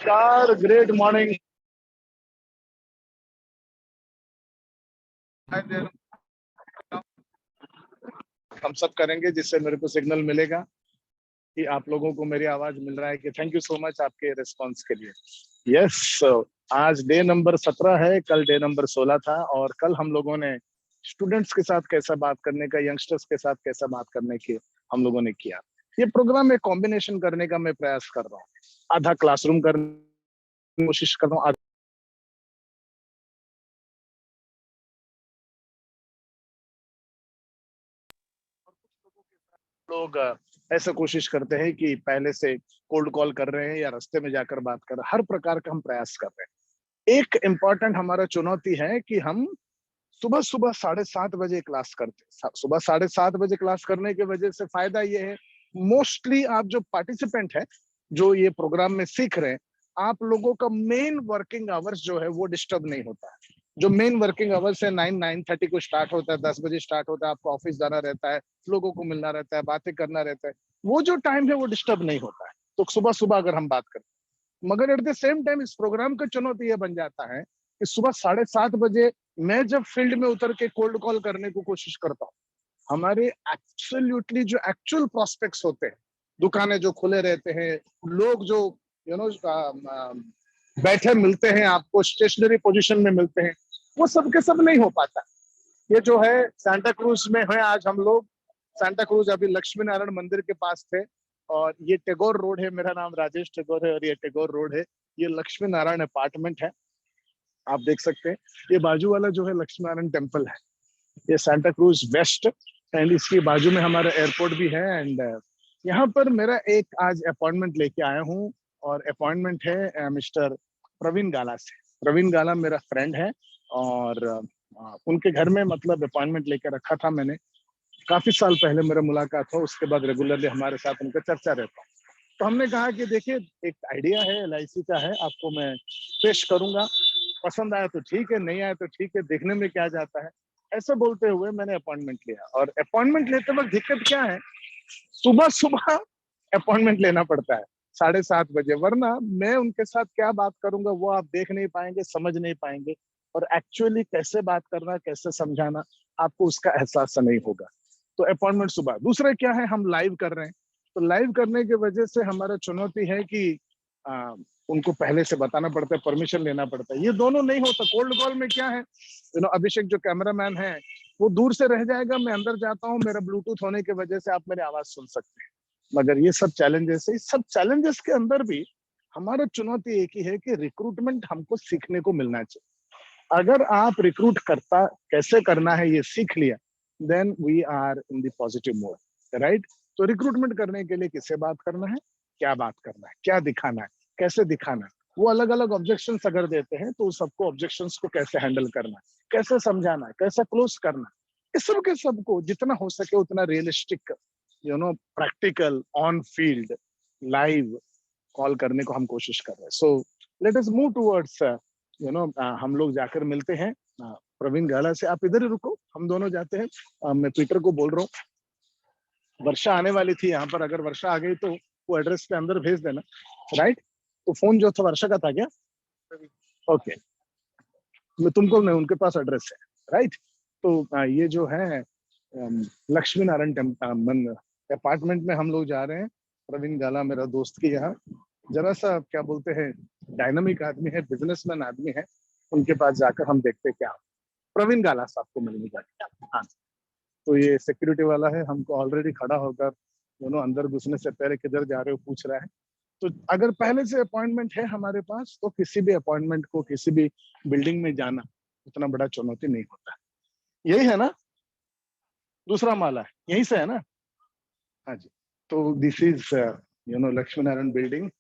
नमस्कार, great morning. हम सब करेंगे जिससे मेरे को सिग्नल मिलेगा कि आप लोगों को मेरी आवाज मिल रहा है कि थैंक यू सो मच आपके रिस्पांस के लिए। यस, आज डे नंबर 17 है, कल डे नंबर 16 था और कल हम लोगों ने स्टूडेंट्स के साथ कैसा बात करने का, यंगस्टर्स के साथ कैसा बात करने की हम लोगों ने किया। ये प्रोग्राम एक कॉम्बिनेशन करने का मैं प्रयास कर रहा हूँ। आधा क्लासरूम करने की कोशिश कर रहा हूँ, लोग ऐसा कोशिश करते हैं कि पहले से कोल्ड कॉल कर रहे हैं या रास्ते में जाकर बात कर रहे हैं। हर प्रकार का हम प्रयास कर रहे हैं। एक इम्पॉर्टेंट हमारा चुनौती है कि हम सुबह सुबह 7:30 बजे क्लास करते हैं। सुबह 7:30 बजे क्लास करने की वजह से फायदा ये है, मोस्टली आप जो पार्टिसिपेंट है, जो ये प्रोग्राम में सीख रहे हैं, आप लोगों का मेन वर्किंग आवर्स जो है वो डिस्टर्ब नहीं होता है। जो मेन वर्किंग आवर्स है 9-9:30 को स्टार्ट होता है, 10 बजे स्टार्ट होता है, आपको ऑफिस जाना रहता है, लोगों को मिलना रहता है, बातें करना रहता है, वो जो टाइम है वो डिस्टर्ब नहीं होता है। तो सुबह सुबह अगर हम बात करें, मगर एट द सेम टाइम इस प्रोग्राम का चुनौती यह बन जाता है कि सुबह 7:30 बजे मैं जब फील्ड में उतर के कोल्ड कॉल करने को कोशिश करता हूँ, हमारे एक्चुअली जो एक्चुअल प्रोस्पेक्ट्स होते हैं, दुकानें जो खुले रहते हैं, लोग जो यू नो बैठे मिलते हैं, आपको स्टेशनरी पोजीशन में मिलते हैं, वो सब के सब नहीं हो पाता। ये जो है सांता क्रूज में है, आज हम लोग सांता क्रूज अभी लक्ष्मी नारायण मंदिर के पास थे और ये टैगोर रोड है। मेरा नाम राजेश टैगोर है और ये टैगोर रोड है। ये लक्ष्मी नारायण अपार्टमेंट है, आप देख सकते हैं। ये बाजू वाला जो है लक्ष्मी नारायण टेम्पल है, ये सांता क्रूज वेस्ट, एंड इसके बाजू में हमारा एयरपोर्ट भी है। एंड यहाँ पर मेरा एक आज अपॉइंटमेंट लेके आया हूँ और अपॉइंटमेंट है मिस्टर प्रवीण गाला से। प्रवीण गाला मेरा फ्रेंड है और उनके घर में मतलब अपॉइंटमेंट लेकर रखा था मैंने। काफी साल पहले मेरा मुलाकात हो, उसके बाद रेगुलरली हमारे साथ उनका चर्चा रहता है। तो हमने कहा कि देखिए, एक आइडिया है एलआईसी का है, आपको मैं पेश करूंगा, पसंद आया तो ठीक है, नहीं आया तो ठीक है, देखने में क्या जाता है। ऐसे बोलते हुए मैंने अपॉइंटमेंट लिया और अपॉइंटमेंट लेते वक्त दिक्कत क्या है, सुबह सुबह अपॉइंटमेंट लेना पड़ता है 7:30 बजे, वरना मैं उनके साथ क्या बात करूंगा वो आप देख नहीं पाएंगे, समझ नहीं पाएंगे, और एक्चुअली कैसे बात करना, कैसे समझाना, आपको उसका एहसास नहीं होगा। तो अपॉइंटमेंट सुबह। दूसरा क्या है, हम लाइव कर रहे हैं, तो लाइव करने की वजह से हमारा चुनौती है कि आ, उनको पहले से बताना पड़ता है, परमिशन लेना पड़ता है। ये दोनों नहीं होता। कोल्ड कॉल में क्या है, अभिषेक जो कैमरामैन है वो दूर से रह जाएगा, मैं अंदर जाता हूँ, मेरा ब्लूटूथ होने की वजह से आप मेरी आवाज सुन सकते हैं। मगर ये सब चैलेंजेस है, इस सब चैलेंजेस के अंदर भी हमारा चुनौती एक ही है कि रिक्रूटमेंट हमको सीखने को मिलना चाहिए। अगर आप रिक्रूट करता कैसे करना है ये सीख लिया, then we are in the positive mode, right. तो रिक्रूटमेंट करने के लिए किससे बात करना है, क्या बात करना है, क्या दिखाना है, कैसे दिखाना है, वो अलग अलग ऑब्जेक्शन अगर देते हैं तो सबको ऑब्जेक्शन को कैसे हैंडल करना है, कैसे समझाना है, कैसे क्लोज करना है, इस सब के सबको जितना हो सके उतना realistic, practical, on field, live call करने को हम कोशिश कर रहे हैं। So let us move towards, हम लोग जाकर मिलते हैं प्रवीण गाला से। आप इधर ही रुको, हम दोनों जाते हैं। मैं पीटर को बोल रहा हूँ, वर्षा आने वाली थी यहाँ पर, अगर वर्षा आ गई तो वो एड्रेस पे अंदर भेज देना, राइट। तो फोन जो था वर्षा का था क्या? ओके, मैं तुमको नहीं, उनके पास एड्रेस है, राइट। तो ये जो है लक्ष्मी नारायण अपार्टमेंट में हम लोग जा रहे हैं। प्रवीण गाला मेरा दोस्त के यहाँ, जरा सा क्या बोलते हैं, डायनामिक आदमी है, बिजनेसमैन आदमी है, उनके पास जाकर हम देखते क्या। प्रवीण गाला साहब को मिलने जाते। हाँ, तो ये सिक्योरिटी वाला है, हमको ऑलरेडी खड़ा होकर अंदर घुसने से पहले किधर जा रहे हो पूछ रहा है। तो अगर पहले से अपॉइंटमेंट है हमारे पास तो किसी भी अपॉइंटमेंट को किसी भी बिल्डिंग में जाना उतना बड़ा चुनौती नहीं होता। यही है ना, दूसरा माला है, यहीं से है ना? हाँ जी। तो this is Lakshmi Narayan building.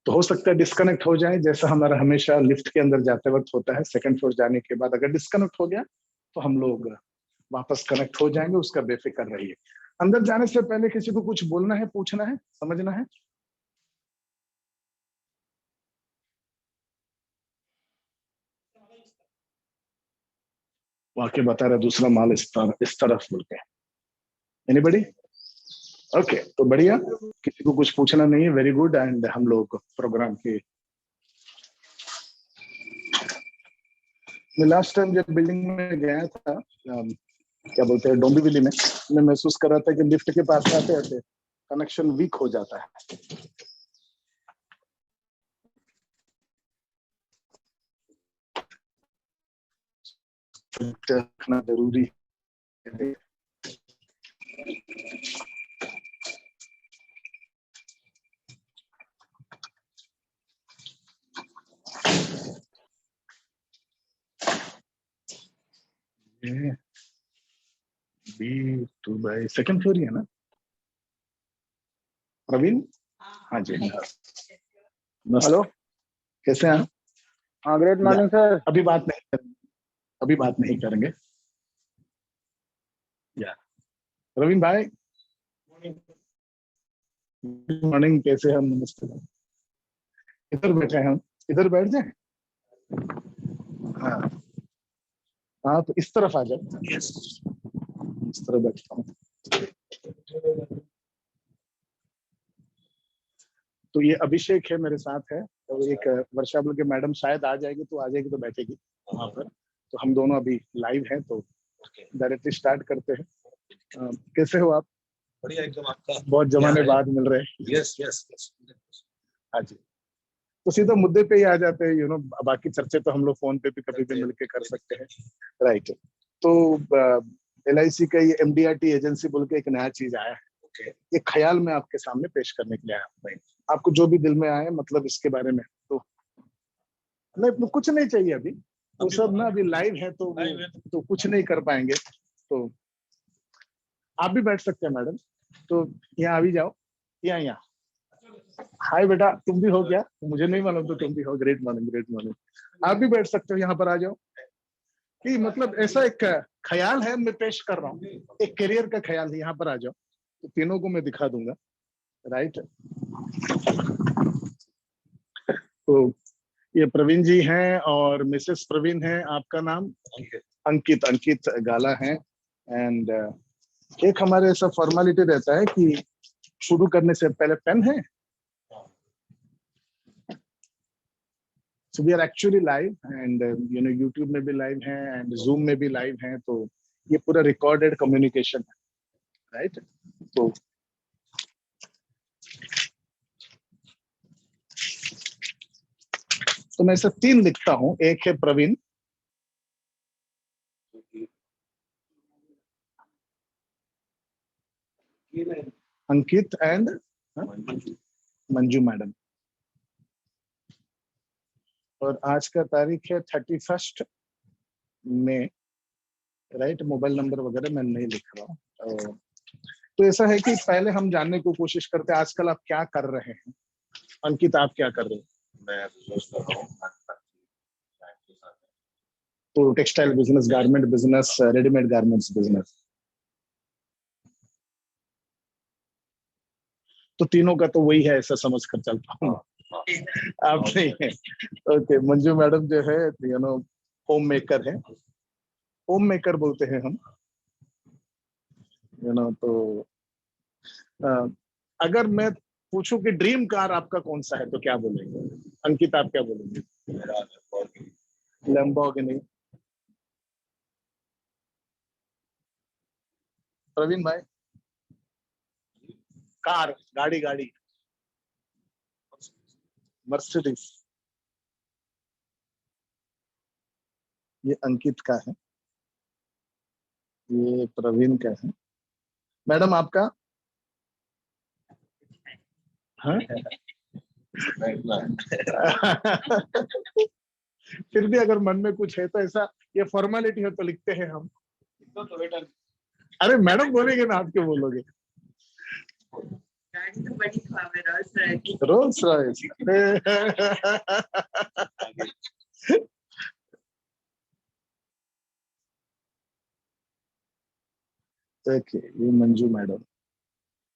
तो हो सकता है डिस्कनेक्ट हो जाए, जैसा हमारा हमेशा लिफ्ट के अंदर जाते वक्त होता है। सेकंड फ्लोर जाने के बाद अगर डिस्कनेक्ट हो गया तो हम लोग वापस कनेक्ट हो जाएंगे, उसका बेफिक्र रहिए। अंदर जाने से पहले किसी को कुछ बोलना है, पूछना है, समझना है? वाक्य बता रहा दूसरा माल इस तरफ बोल के। एनीबडी? ओके, तो बढ़िया, किसी को कुछ पूछना नहीं है, वेरी गुड। एंड हम लोग प्रोग्राम के, मैं लास्ट टाइम जब बिल्डिंग में गया था, क्या बोलते हैं, डोंबिवली में, मैं महसूस कर रहा था कि लिफ्ट के पास आते आते कनेक्शन वीक हो जाता है। रखना जरूरी है। B two by second floor ही है ना प्रवीण? हाँ जी, हेलो, कैसे हैं? हाँ, ग्रेट मॉर्निंग सर। अभी बात नहीं करेंगे, अभी बात नहीं करेंगे। या प्रवीण भाई, गुड मॉर्निंग, कैसे हैं? नमस्ते। इधर बैठे हैं हम, इधर बैठ जाए। हाँ हाँ, तो इस तरफ आ जाओ। यस, इस तरफ बैठता हूँ। तो ये अभिषेक है, मेरे साथ है, तो एक वर्षा बोल के मैडम शायद आ जाएगी, तो आ जाएगी तो बैठेगी वहां पर। तो हम दोनों अभी लाइव हैं, तो डायरेक्टली स्टार्ट करते हैं। कैसे हो आप? बढ़िया एकदम, आपका बहुत जमाने बाद मिल रहे हैं। Yes yes yes. हाँ जी, तो सीधा मुद्दे पे ही आ जाते हैं, बाकी चर्चे तो हम लोग फोन पे भी कभी भी मिलके कर सकते हैं, राइट? तो LIC का ये MDRT एजेंसी बोल के एक नया चीज आया है, ये ख्याल में आपके सामने पेश करने के लिए आया। आपको जो भी दिल में आए, मतलब इसके बारे में, तो नहीं, कुछ नहीं चाहिए अभी, वो सब ना अभी लाइव है, तो कुछ नहीं कर पाएंगे। तो आप भी बैठ सकते हैं मैडम, तो यहाँ आ भी जाओ, यहाँ। हाय बेटा, तुम भी हो क्या? मुझे नहीं मालूम, तो तुम भी हो। Great morning, great morning. आप भी बैठ सकते हो, यहाँ पर आ जाओ। कि मतलब ऐसा एक ख्याल है, मैं पेश कर रहा हूँ, एक करियर का ख्याल है, यहाँ पर आ जाओ, तो तीनों को मैं दिखा दूंगा, राइट? तो ये प्रवीण जी हैं और मिसेस प्रवीण हैं। आपका नाम? अंकित, अंकित गाला है। एंड एक हमारे ऐसा फॉर्मेलिटी रहता है कि शुरू करने से पहले पेन है। So we are actually live and YouTube में भी लाइव हैं एंड Zoom में भी लाइव हैं, तो ये पूरा रिकॉर्डेड कम्युनिकेशन है, राइट? तो मैं ऐसे 3 लिखता हूँ। एक है प्रवीण, अंकित एंड मंजू मैडम। और आज का तारीख है 31 मई, राइट? मोबाइल नंबर वगैरह मैं नहीं लिख रहा हूँ। तो ऐसा है कि पहले हम जानने की कोशिश करते हैं, आजकल आप क्या कर रहे हैं? अंकित, आप क्या कर रहे हैं? मैं बिजनेस कर रहा हूँ। तो textile business, garment business, readymade garments business, तो तीनों का तो वही है, ऐसा समझ कर चलता हूँ। आप नहीं है। ओके, मंजू मैडम जो है होम मेकर है, होम मेकर बोलते हैं हम, तो अगर मैं पूछूं कि ड्रीम कार आपका कौन सा है, तो क्या बोलेंगे? अंकित, आप क्या बोलेंगे? लैम्बोर्गिनी। प्रवीण भाई? कार, गाड़ी, गाड़ी, मर्सिडीज। ये अंकित का है, ये प्रवीण का है। मैडम, आपका? हाँ? फिर भी अगर मन में कुछ है तो ऐसा, ये फॉर्मेलिटी है तो लिखते हैं हम। अरे मैडम बोलेंगे ना, आप क्यों बोलोगे? Rolls Royce. ओके, ये मंजू मैडम,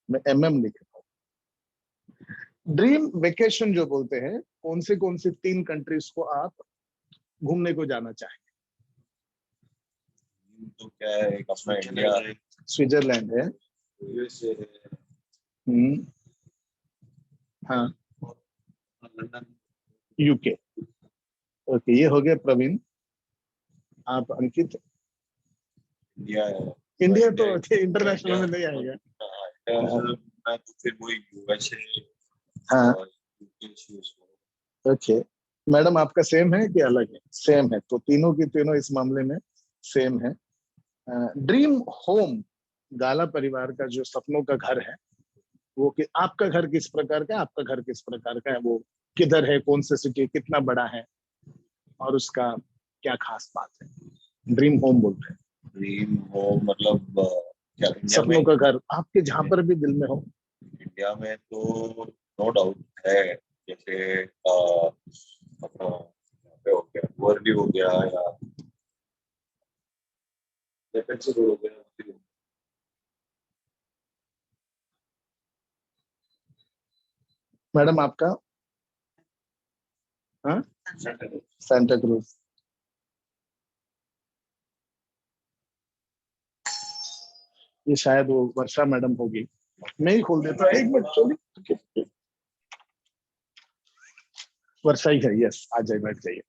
मैं MM लिख रहा हूँ। ड्रीम वेकेशन जो बोलते हैं, कौन से 3 कंट्रीज को आप घूमने को जाना चाहेंगे? तो क्या है, एक अपना इंडिया, स्विट्जरलैंड है, USA है, हाँ, लंदन, यूके। ओके, ये हो गया प्रवीण। आप अंकित? इंडिया इंडिया तो इंटरनेशनल में नहीं आएगा। मैं तो फिर वही यूएसए हाँ, और यूके। ओके। मैडम आपका सेम है कि अलग है? सेम है, तो तीनों की तीनों इस मामले में सेम है। ड्रीम होम, गाला परिवार का जो सपनों का घर है, वो कि आपका घर किस प्रकार का है, आपका घर किस प्रकार का है, वो किधर है, कौन से सिटी, कितना बड़ा है, और उसका क्या खास बात है? ड्रीम होम बोलते हैं। ड्रीम हो मतलब क्या इंडिया में? सपनों का घर आपके जहां पर भी दिल में हो। इंडिया में तो नो डाउट है, जैसे अपना यहाँ पे हो गया, वर्ली हो गया, या डेफेंसिव रोड हो गया। मैडम आपका? हाँ, सांता क्रूज। ये शायद वो वर्षा मैडम होगी। मैं ही खोल देता हूँ, एक मिनट चलिए। वर्षा ही है, यस, आ जाइए, बैठ जाइए।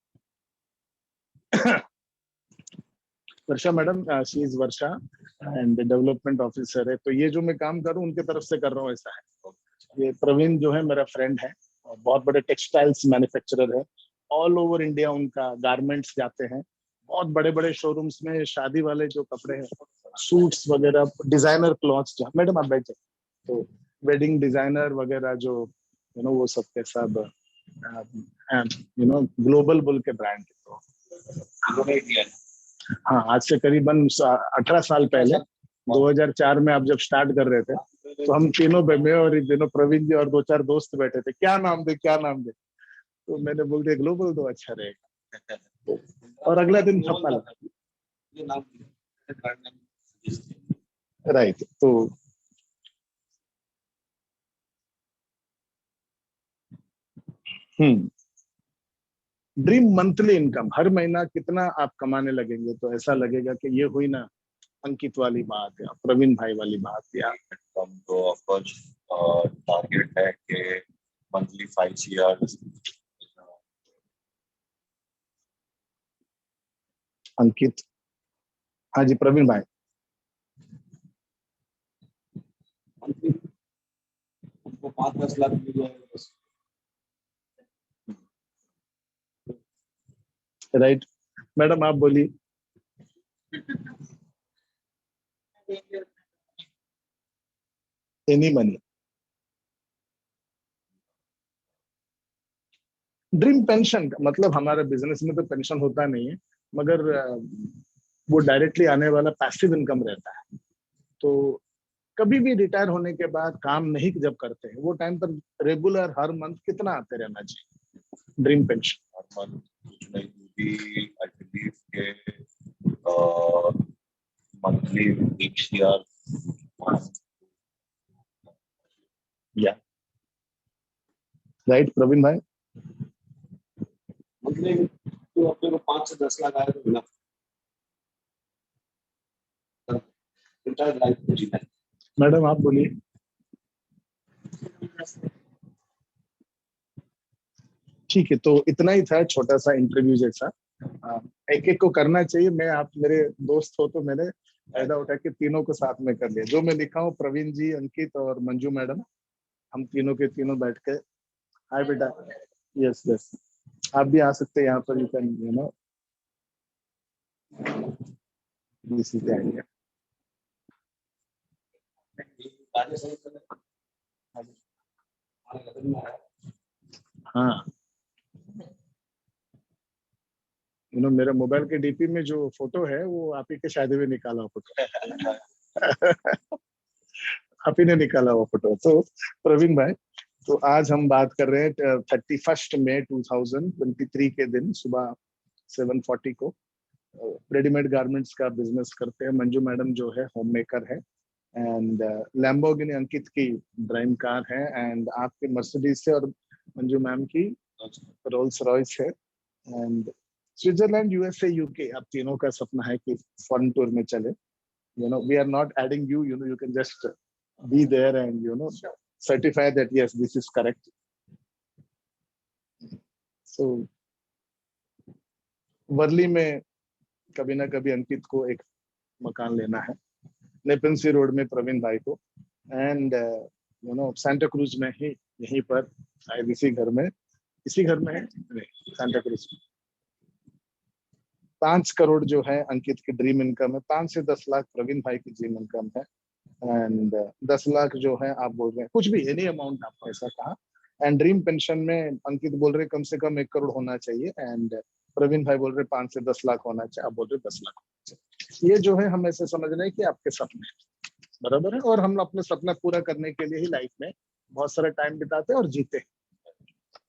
Varsha madam, she is Varsha and development officer है। तो ये जो मैं काम कर रहा हूँ उनके तरफ से कर रहा हूँ, ऐसा है। ये प्रवीण जो है मेरा फ्रेंड है, और बहुत बड़े टेक्सटाइल्स मैन्युफैक्चरर है। ऑल ओवर इंडिया उनका गारमेंट्स जाते हैं, बहुत बड़े बड़े शोरूम्स में शादी वाले जो कपड़े हैं, सूट्स वगैरह, डिजाइनर क्लॉथ्स। मैडम आप बैठे। तो वेडिंग डिजाइनर वगैरह जो वो सब के सब ग्लोबल बुल के ब्रांड। तो हाँ, आज से करीबन 18 साल पहले 2004 में आप जब स्टार्ट कर रहे थे, तो हम तीनों, मैं और प्रवीण जी और दो चार दोस्त बैठे थे, क्या नाम दे, क्या नाम दे। तो मैंने बोल दिया ग्लोबल दो, अच्छा रहेगा। और अगला दिन छप्पा लगा। राइट। तो ड्रीम मंथली इनकम, हर महीना कितना आप कमाने लगेंगे तो ऐसा लगेगा कि ये हुई ना अंकित वाली बात या प्रवीण भाई वाली बात। या हम तो ऑफ कोर्स टारगेट है कि मंथली 5 CR। अंकित? हाँ जी प्रवीण भाई। मंथली हमको 5-10 लाख मिल जाएगा बस। राइट। मैडम आप बोलिए। Any money. ड्रीम पेंशन का मतलब, हमारे बिजनेस में तो पेंशन होता नहीं है, मगर वो डायरेक्टली आने वाला पैसिव इनकम रहता है। तो कभी भी रिटायर होने के बाद काम नहीं जब करते हैं, वो टाइम पर रेगुलर हर मंथ कितना आते रहना चाहिए ड्रीम पेंशन? हर मंथ कुछ नहीं भी, आई बिलीव के मंथली 1 CR। या राइट प्रवीण भाई? मंथली तो अपने को 5 से 10 लाख आए तो मिला रिटायर लाइफ को जीना। मैडम आप बोलिए। ठीक है, तो इतना ही था, छोटा सा इंटरव्यू जैसा। एक एक को करना चाहिए। मैं, आप मेरे दोस्त हो तो मैंने फायदा उठा के तीनों को साथ में कर लिया। जो मैं लिखा हूँ, प्रवीण जी, अंकित और मंजू मैडम, हम तीनों के तीनों बैठ के। हाय बेटा। यस यस, आप भी आ सकते हैं यहाँ पर, यू कैन आइडिया। हाँ, मेरे मोबाइल के डीपी में जो फोटो है वो आप ही के शादी में निकाला फोटो। आप ही ने निकाला वो फोटो। तो प्रवीण भाई, तो आज हम बात कर रहे हैं 31 मई 2023 के दिन सुबह 7:40 को। रेडीमेड गारमेंट्स का बिजनेस करते हैं। मंजू मैडम जो है होम मेकर है, एंड लैम्बोर्गिनी अंकित की ड्रीम कार है, एंड आपके मर्सिडीज से, और मंजू मैम की रोल्स रॉयस है। एंड स्विट्जरलैंड, यूएसए, यूके, आप तीनों का सपना है कि फॉरेन टूर में चले। We are not adding you, you can just be there and certify that yes, this is correct. So Worli में कभी ना कभी अंकित को एक मकान लेना है, नेपिन सी रोड में प्रवीण भाई को, एंड सांता क्रूज में ही, यहीं पर शायद इसी घर में है सांता क्रूज में। 5 करोड़ जो है अंकित की ड्रीम इनकम है, 5 से 10 लाख प्रवीण भाई की ड्रीम इनकम है, एंड 10 लाख जो है आप बोल रहे हैं कुछ भी एनी अमाउंट आपको ऐसा कहा, एंड ड्रीम पेंशन में अंकित बोल रहे कम से कम 1 करोड़ होना चाहिए, एंड प्रवीण भाई बोल रहे 5 से 10 लाख होना चाहिए, आप बोल रहे 10 लाख होना चाहिए। ये जो है हम ऐसे समझ रहे हैं कि आपके सपने बराबर है, और हम अपने सपना पूरा करने के लिए ही लाइफ में बहुत सारा टाइम बिताते हैं और जीते हैं।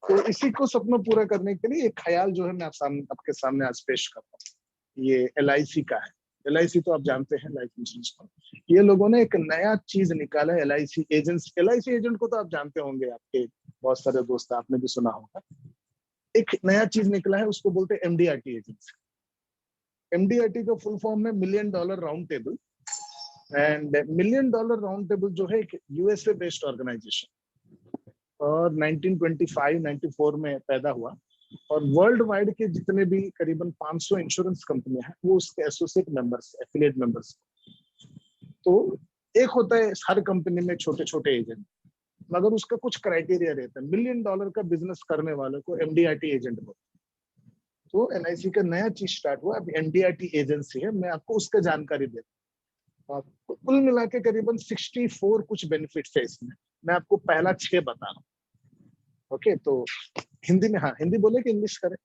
तो इसी को सपना पूरा करने के लिए एक ख्याल जो है मैं आपके सामने आज पेश कर रहा हूँ। ये LIC का है। LIC तो आप जानते हैं, लाइफ इंश्योरेंस का। ये लोगों ने एक नया चीज निकाला है, LIC एजेंट को तो आप जानते होंगे, आपके बहुत सारे दोस्त, आपने भी सुना होगा। एक नया चीज निकला है, उसको बोलते हैं MDRT एजेंसी। MDRT का फुल फॉर्म है $1 million round table, and $1 million round table जो है एक USA बेस्ड ऑर्गेनाइजेशन, और 1925-94 में पैदा हुआ, और वर्ल्ड वाइड के जितने भी करीबन 500 इंश्योरेंस कंपनियां हैं वो उसके एसोसिएट मेंबर्स, एफिलिएट मेंबर्स। तो एक होता है हर कंपनी में छोटे छोटे एजेंट, मगर उसका कुछ क्राइटेरिया रहता है। $1 मिलियन का बिजनेस करने वाले को MDRT एजेंट बोलते हैं। तो LIC का नया चीज स्टार्ट हुआ, अब MDRT एजेंसी है। मैं आपको उसका जानकारी देता हूँ। कुल मिला के करीबन 64 कुछ बेनिफिट्स है इसमें। मैं आपको पहला 6 बता रहा हूँ। ओके, तो हिंदी में, हाँ हिंदी बोले कि इंग्लिश करें?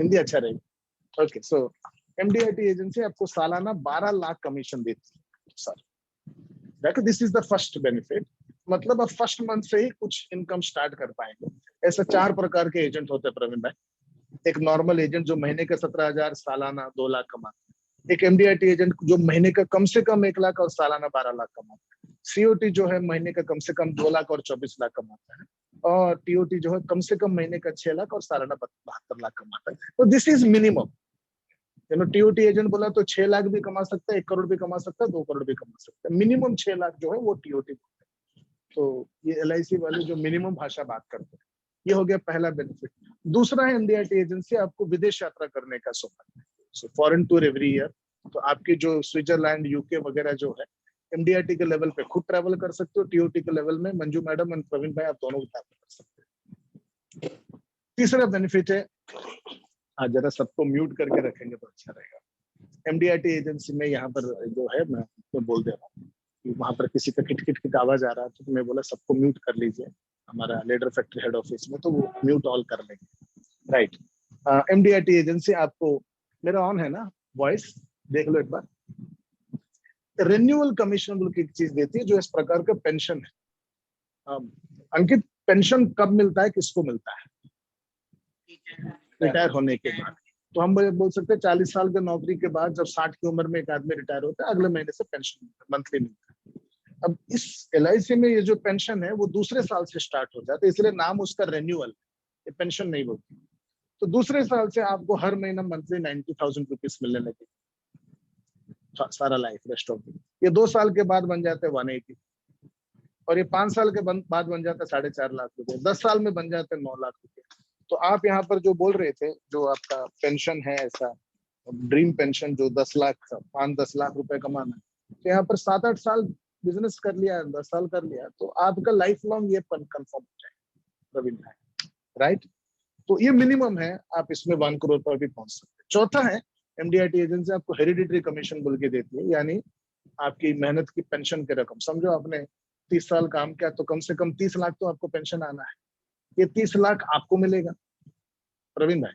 हिंदी अच्छा रहेगा। ओके, सो MDRT एजेंसी आपको सालाना 12 लाख कमीशन देती है सर। देखो, this is the first benefit, मतलब आप फर्स्ट मंथ से ही कुछ इनकम स्टार्ट कर पाएंगे। ऐसा 4 प्रकार के एजेंट होते हैं प्रवीण भाई। एक नॉर्मल एजेंट जो महीने का 17,000 सालाना 2 लाख कमाते हैं। एक MDRT एजेंट जो महीने का कम से कम 1 लाख और सालाना 12 लाख कमाते हैं। COT जो है महीने का कम से कम 2 लाख और 24 लाख कमाता है, और TOT जो है कम से कम महीने का 6 लाख और सालाना 72 लाख कमाता है। तो this is minimum. TOT agent बोला तो 6 लाख भी कमा सकता है, 1 करोड़ भी कमा सकता है, 2 करोड़ भी कमा सकता है। मिनिमम 6 लाख जो है वो TOT। तो ये LIC वाले जो मिनिमम भाषा बात करते हैं, ये हो गया पहला बेनिफिट। दूसरा है MDRT एजेंसी आपको विदेश यात्रा करने का सौभाग्य, so foreign tour every year. तो आपकी जो स्विट्जरलैंड, UK वगैरह जो है, MDRT के लेवल पे खुद ट्रैवल कर सकते हो, TOT के लेवल में मंजू मैडम एंड प्रवीण भाई आप दोनों ट्रैवल कर सकते हो। तीसरा बेनिफिट है, आज जरा सबको म्यूट करके रखेंगे तो अच्छा रहेगा। MDRT एजेंसी में यहाँ पर जो है, मैं बोल दे रहा हूँ, वहां पर किसी का किट किट किट आवाज आ रहा है, तो मैं बोला सबको म्यूट कर लीजिए। हमारा लीडर फैक्ट्री हेड ऑफिस में तो वो म्यूट ऑल कर लेंगे, राइट। MDRT एजेंसी आपको, मेरा ऑन है ना वॉइस, देख लो एक बार। रिन्यूअल कमीशन बोल के एक चीज देती है, जो इस प्रकार का पेंशन है। अंकित, पेंशन कब मिलता है, किसको मिलता है? रिटायर होने के बाद। तो हम बोल सकते हैं 40 साल के नौकरी के बाद जब 60 की उम्र में एक आदमी रिटायर होता है, अगले महीने से पेंशन मंथली मिलता है। अब इस LIC में ये जो पेंशन है वो दूसरे साल से स्टार्ट हो जाता है, इसलिए नाम उसका रिन्यूअल, ये पेंशन नहीं बोलती। तो दूसरे साल से आपको हर महीना मंथली 90,000 रुपीज मिलने लगे, सारा लाइफ रेस्ट ऑफ। ये 2 साल के बाद बन जाते हैं 180, और ये 5 साल के बाद बन जाता है 4.5 लाख रुपए, 10 साल में बन जाते हैं 9 लाख रुपए। तो आप यहाँ पर जो बोल रहे थे, जो आपका पेंशन है ऐसा ड्रीम पेंशन, जो 10 लाख 5-10 लाख रुपए कमाना, तो यहाँ पर 7-8 साल बिजनेस कर लिया, 10 साल कर लिया, तो आपका लाइफ लॉन्ग ये कंफर्म हो जाएगा प्रवीण भाई, राइट। तो ये मिनिमम है, आप इसमें 1 करोड़ पर भी पहुंच सकते हैं। चौथा है, MDRT एजेंसी आपको हेरिडिटरी कमीशन बोल के देती है, यानी आपकी मेहनत की पेंशन की रकम। समझो आपने 30 साल काम किया तो कम से कम 30 लाख तो आपको पेंशन आना है। ये 30 लाख आपको मिलेगा प्रवीण भाई,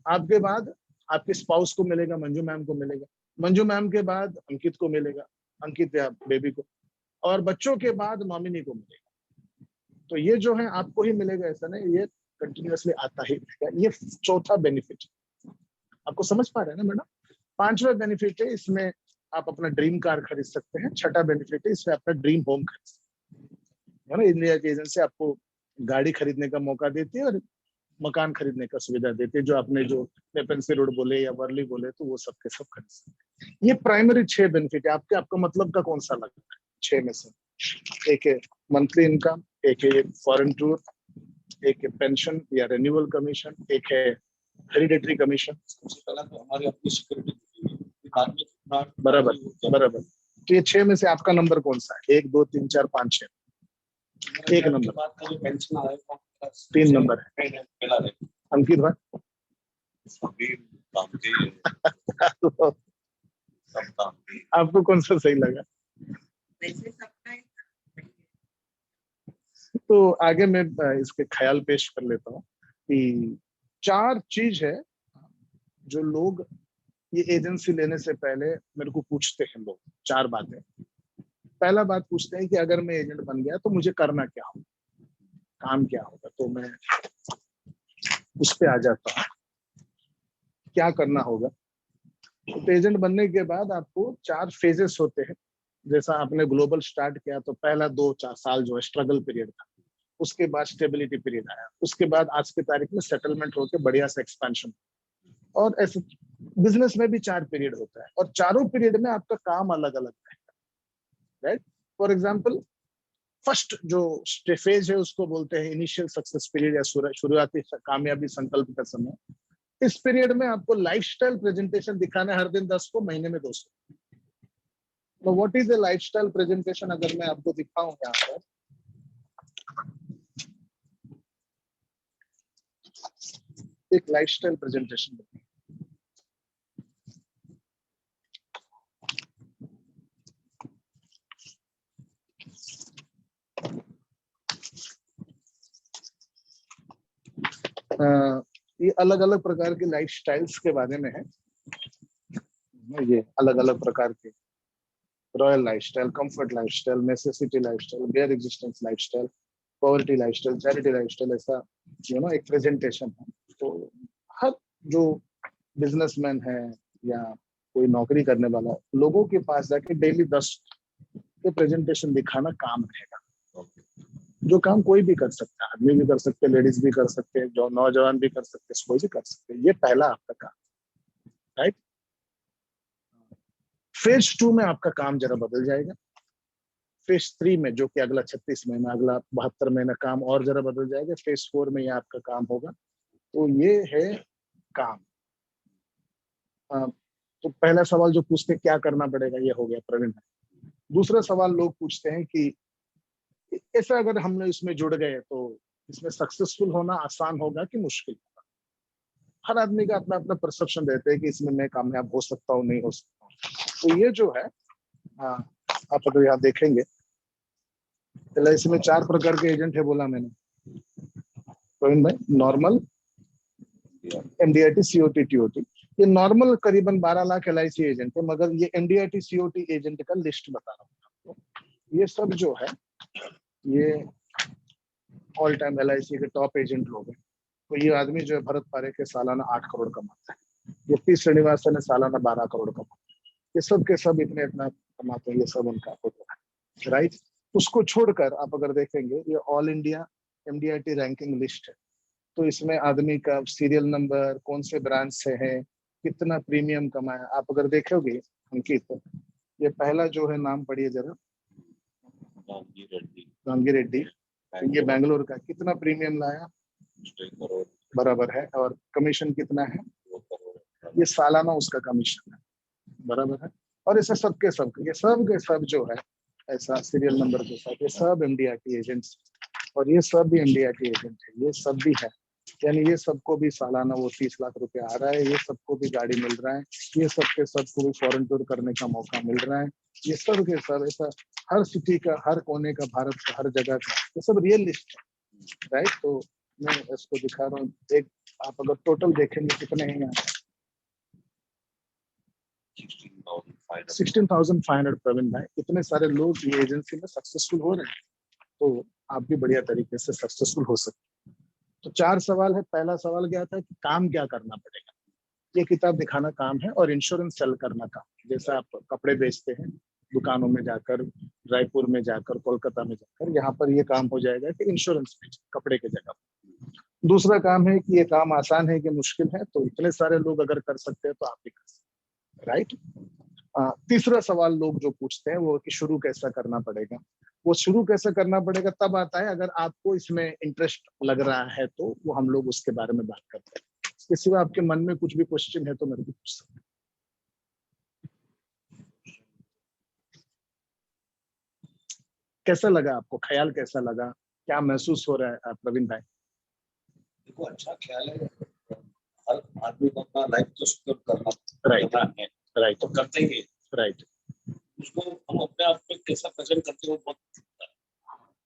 आपके बाद आपके स्पाउस को मिलेगा, मंजू मैम को मिलेगा, मंजू मैम के बाद अंकित को मिलेगा, अंकित या बेबी को, और बच्चों के बाद नॉमिनी को मिलेगा। तो ये जो है आपको ही मिलेगा, ऐसा नहीं, ये कंटिन्यूअसली आता ही रहेगा। ये चौथा बेनिफिट आपको समझ पा रहे हैं ना मैडम। 5वां बेनिफिट है, इसमें आप अपना ड्रीम कार खरीद सकते हैं। 6ठा बेनिफिट है, इसमें अपना ड्रीम होम खरीद सकते हैं। MDRT एजेंसी आपको गाड़ी खरीदने का मौका देती है और मकान खरीदने का सुविधा देती है। जो आपने जो नेपिन सी रोड बोले या वर्ली बोले, तो वो सब के सब खरीद सकते हैं। ये प्राइमरी 6 बेनिफिट है। आपका मतलब का कौन सा लगता है 6 में से? एक है मंथली इनकम, एक है फॉरेन टूर, एक है पेंशन या रिन्यूअल कमीशन, एक है हेरिडेटरी कमीशन। सबसे पहला तो हमारी अपनी सिक्योरिटी बाद में कितना बराबर बराबर। तो ये 6 में से आपका नंबर कौन सा है? 1 2 3 4 5 6। एक नंबर। बात का जो पेंशन आएगा 3 नंबर है। पहला है अंकित भाई अभी काम के सब काम के आपको कौन सा सही लगा? वैसे सबका तो आगे मैं इसके ख्याल पेश कर लेता हूँ कि 4 चीज है जो लोग ये एजेंसी लेने से पहले मेरे को पूछते हैं लोग। 4 बातें। पहला बात पूछते हैं कि अगर मैं एजेंट बन गया तो मुझे करना क्या होगा, काम क्या होगा। तो मैं उस पे आ जाता हूँ, क्या करना होगा। तो एजेंट बनने के बाद आपको 4 फेजेस होते हैं। जैसा आपने ग्लोबल स्टार्ट किया तो पहला 2-4 साल जो है स्ट्रगल पीरियड था, उसके बाद स्टेबिलिटी पीरियड आया, उसके बाद आज की तारीख में सेटलमेंट होकर बढ़िया से एक्सपेंशन। और ऐसे बिजनेस में भी 4 पीरियड होता है और चारों पीरियड में आपका काम अलग अलग है, राइट। फॉर एग्जाम्पल फर्स्ट जो फेज है उसको बोलते हैं इनिशियल सक्सेस पीरियड या शुरुआती कामयाबी संकल्प का समय। इस पीरियड में आपको लाइफस्टाइल प्रेजेंटेशन दिखाना है हर दिन 10 को, महीने में 200। तो what is a lifestyle presentation? अगर मैं आपको दिखाऊं यहाँ पर, एक लाइफस्टाइल प्रेजेंटेशन ये अलग अलग प्रकार के लाइफ स्टाइल्स के बारे में है। ये अलग अलग प्रकार के royal lifestyle, comfort lifestyle, necessity lifestyle, bare existence lifestyle, poverty lifestyle, charity lifestyle, ऐसा एक प्रेजेंटेशन है। तो हर जो बिजनेसमैन है या कोई नौकरी करने वाला लोगों के पास जाके डेली 10 के प्रेजेंटेशन दिखाना काम रहेगा। जो काम कोई भी कर सकता है, आदमी भी कर सकते हैं, लेडीज भी कर सकते हैं, जो नौजवान भी कर सकते हैं, कोई भी कर सकते हैं। ये पहला आपका काम, राइट। फेज 2 में आपका काम जरा बदल जाएगा। फेज 3 में, जो कि अगला 36 महीना, अगला 72 महीना, काम और जरा बदल जाएगा। फेज 4 में ये आपका काम होगा। तो ये है काम। तो पहला सवाल जो पूछते हैं क्या करना पड़ेगा, ये हो गया प्रवीण। दूसरा सवाल लोग पूछते हैं कि ऐसा अगर हमने इसमें जुड़ गए तो इसमें सक्सेसफुल होना आसान होगा कि मुश्किल होगा? हर आदमी का अपना अपना परसेप्शन रहता है कि इसमें मैं कामयाब हो सकता हूँ, नहीं हो सकता हूँ। तो ये जो है, आप अगर यहाँ देखेंगे LIC में 4 प्रकार के एजेंट है बोला मैंने प्रवीण भाई। Normal, MDIT, COT, TOT। ये नॉर्मल करीबन 12 लाख LIC एजेंट है, मगर ये MDIT COT एजेंट का लिस्ट बता रहा हूँ आपको। ये सब जो है ये ऑल टाइम LIC के टॉप एजेंट लोग हैं। तो ये आदमी जो है भरत पारेख के सालाना 8 करोड़ कमाता है। ये पी श्रीनिवासन है सालाना 12 करोड़ कमाता है। ये सब के सब इतना कमाते हैं, ये सब उनका होता है, राइट। उसको छोड़कर आप अगर देखेंगे ये all India MDIT ranking list है। तो इसमें आदमी का सीरियल नंबर, कौन से ब्रांच से है, कितना प्रीमियम कमाया, आप अगर देखोगे अंकित, ये पहला जो है नाम पढ़िए जरा, गांगी रेड्डी। ये बेंगलोर का, कितना प्रीमियम लाया? 6 करोड़ बराबर है। और कमीशन कितना है? 2 करोड़। ये सालाना उसका कमीशन है, बराबर है। और ऐसे सबके सब, ये सब के सब जो है ऐसा सीरियल नंबर के साथ, ये सब MDIT एजेंट्स। और ये सब भी MDIT एजेंट है, ये सब भी है। यानी ये सबको भी सालाना वो 30 लाख रुपए आ रहा है, ये सबको भी गाड़ी मिल रहा है, ये सबके सबको भी फॉरेन टूर करने का मौका मिल रहा है। ये सब के सब ऐसा हर सिटी का, हर कोने का, भारत का हर जगह का, ये सब रियल लिस्ट है, राइट। तो मैं इसको दिखा रहा हूँ। एक आप अगर टोटल देखेंगे कितने हैं यहाँ, 16,500 प्रवीण भाई। इतने सारे लोग ये एजेंसी में सक्सेसफुल हो रहे हैं, तो आप भी बढ़िया तरीके से सक्सेसफुल हो सकते हैं। तो 4 सवाल है। पहला सवाल क्या था कि काम क्या करना पड़ेगा? ये किताब दिखाना काम है और इंश्योरेंस सेल करना काम। जैसा आप कपड़े बेचते हैं दुकानों में जाकर, रायपुर में जाकर, कोलकाता में जाकर, यहाँ पर ये काम हो जाएगा कि इंश्योरेंस बेच कपड़े के जगह। दूसरा काम है कि ये काम आसान है कि मुश्किल है, तो इतने सारे लोग अगर कर सकते हैं तो आप भी कर सकते हैं, राइट। तीसरा सवाल लोग जो पूछते हैं वो कि शुरू कैसा करना पड़ेगा। वो शुरू कैसे करना पड़ेगा तब आता है, अगर आपको इसमें इंटरेस्ट लग रहा है तो वो हम लोग उसके बारे में बात करते हैं। इसके सिवा आपके मन में कुछ भी क्वेश्चन है तो मेरे को पूछ सकते हैं। कैसा लगा आपको, ख्याल कैसा लगा, क्या महसूस हो रहा है प्रवीण भाई? देखो अच्छा ख्याल है, हर आदमी को अपना लाइफ तो सिक्योर करना राइट है, राइट तो करते ही राइट। उसको हम अपने आप में कैसा प्रेजेंट करते हो बहुत,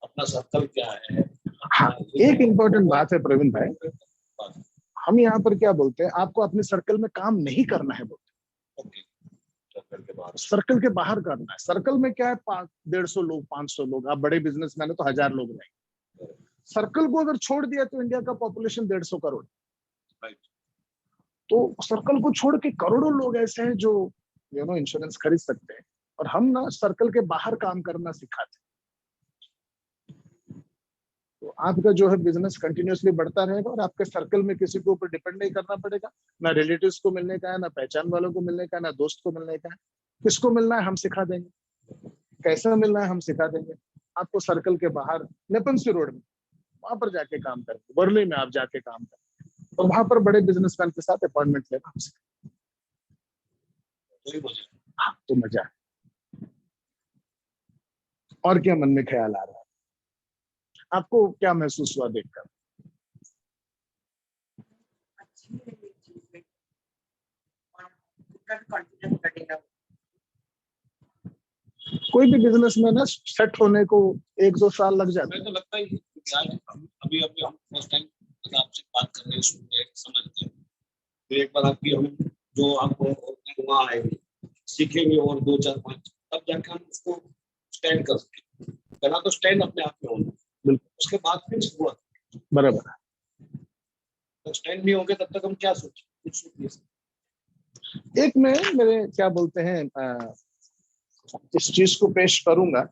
अपना सर्कल क्या है। हाँ, एक इम्पोर्टेंट बात है प्रवीण भाई, हम यहाँ पर क्या बोलते हैं, आपको अपने सर्कल में काम नहीं करना है बोलते। ओके, सर्कल के बाहर, सर्कल के बाहर करना है। सर्कल में क्या है, 150 लोग, 500 लोग, आप बड़े बिजनेसमैन है तो 1000 लोग रहेंगे। सर्कल को अगर छोड़ दिया तो इंडिया का पॉपुलेशन 150 करोड़। राइट, तो सर्कल को छोड़ के करोड़ों लोग ऐसे हैं जो इंश्योरेंस खरीद सकते हैं, और हम ना सर्कल के बाहर काम करना सिखाते हैं। तो आपका जो है बिजनेस कंटिन्यूअसली बढ़ता रहेगा, और आपके सर्कल में किसी के ऊपर डिपेंड नहीं करना पड़ेगा, ना रिलेटिव्स को मिलने का है, ना पहचान वालों को मिलने का है, ना दोस्त को मिलने का है। किसको मिलना है हम सिखा देंगे, कैसे मिलना है हम सिखा देंगे। आपको सर्कल के बाहर नेपन्सी रोड में वहां पर जाके काम करें, वर्ली में आप जाके काम करें, और वहां पर बड़े बिजनेसमैन के साथ अपॉइंटमेंट लेना हम सिखाएं। हाँ, तो मजा है। और क्या मन में ख्याल आ रहा है आपको, क्या महसूस हुआ देखकर? अच्छी है ये चीज में, और उनका भी कॉन्फिडेंस बढ़ेगा। कोई भी बिजनेस में ना सेट होने को 1-2 साल लग जाता है। मुझे तो लगता है अभी अभी हम फर्स्ट टाइम आपसे बात कर रहे हैं, सुन रहे हैं, समझते हैं, तो एक बार आपकी हम जो आपको वहाँ आएगी सीखेंगे और 2, 4, 5 तब जाकर हम उसको स्टैंड कर सकें। पहला तो स्टैंड अपने आप में होना, बिल्कुल, उसके बाद फिर शुरुआत। बराबर है। तो स्टैंड नहीं होंगे तब तक हम क्या सोचें, कुछ सोच नहीं सकते। एक में मेरे क्या बोलते हैं, इस चीज को पेश करूंगा।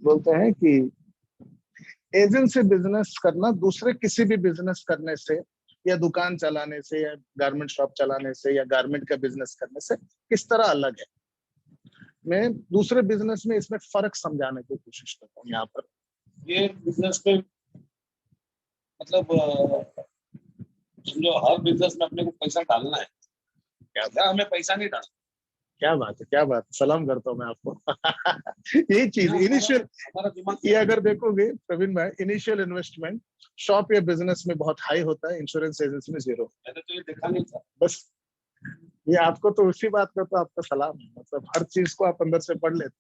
बोलते हैं कि एजेंट से बिजनेस करना दूसरे किसी भी बिजनेस करने से, या दुकान चलाने से, या गारमेंट शॉप चलाने से, या गारमेंट का बिजनेस करने से किस तरह अलग है। मैं दूसरे बिजनेस में इसमें फर्क समझाने की कोशिश करता हूँ यहाँ पर। ये बिजनेस में मतलब समझो हर बिजनेस में अपने को पैसा डालना है, क्या हमें पैसा नहीं डालना। क्या बात है, क्या बात है, सलाम करता हूँ मैं आपको। यही चीज इनिशियल, हमारा दिमाग ये अगर देखोगे प्रवीण भाई, इनिशियल इन्वेस्टमेंट शॉप या बिजनेस में बहुत हाई होता है, इंश्योरेंस एजेंसी में 0। मैंने तो ये देखा नहीं था। बस ये आपको तो उसी बात का तो आपका सलाम है, मतलब हर चीज को आप अंदर से पढ़ लेते।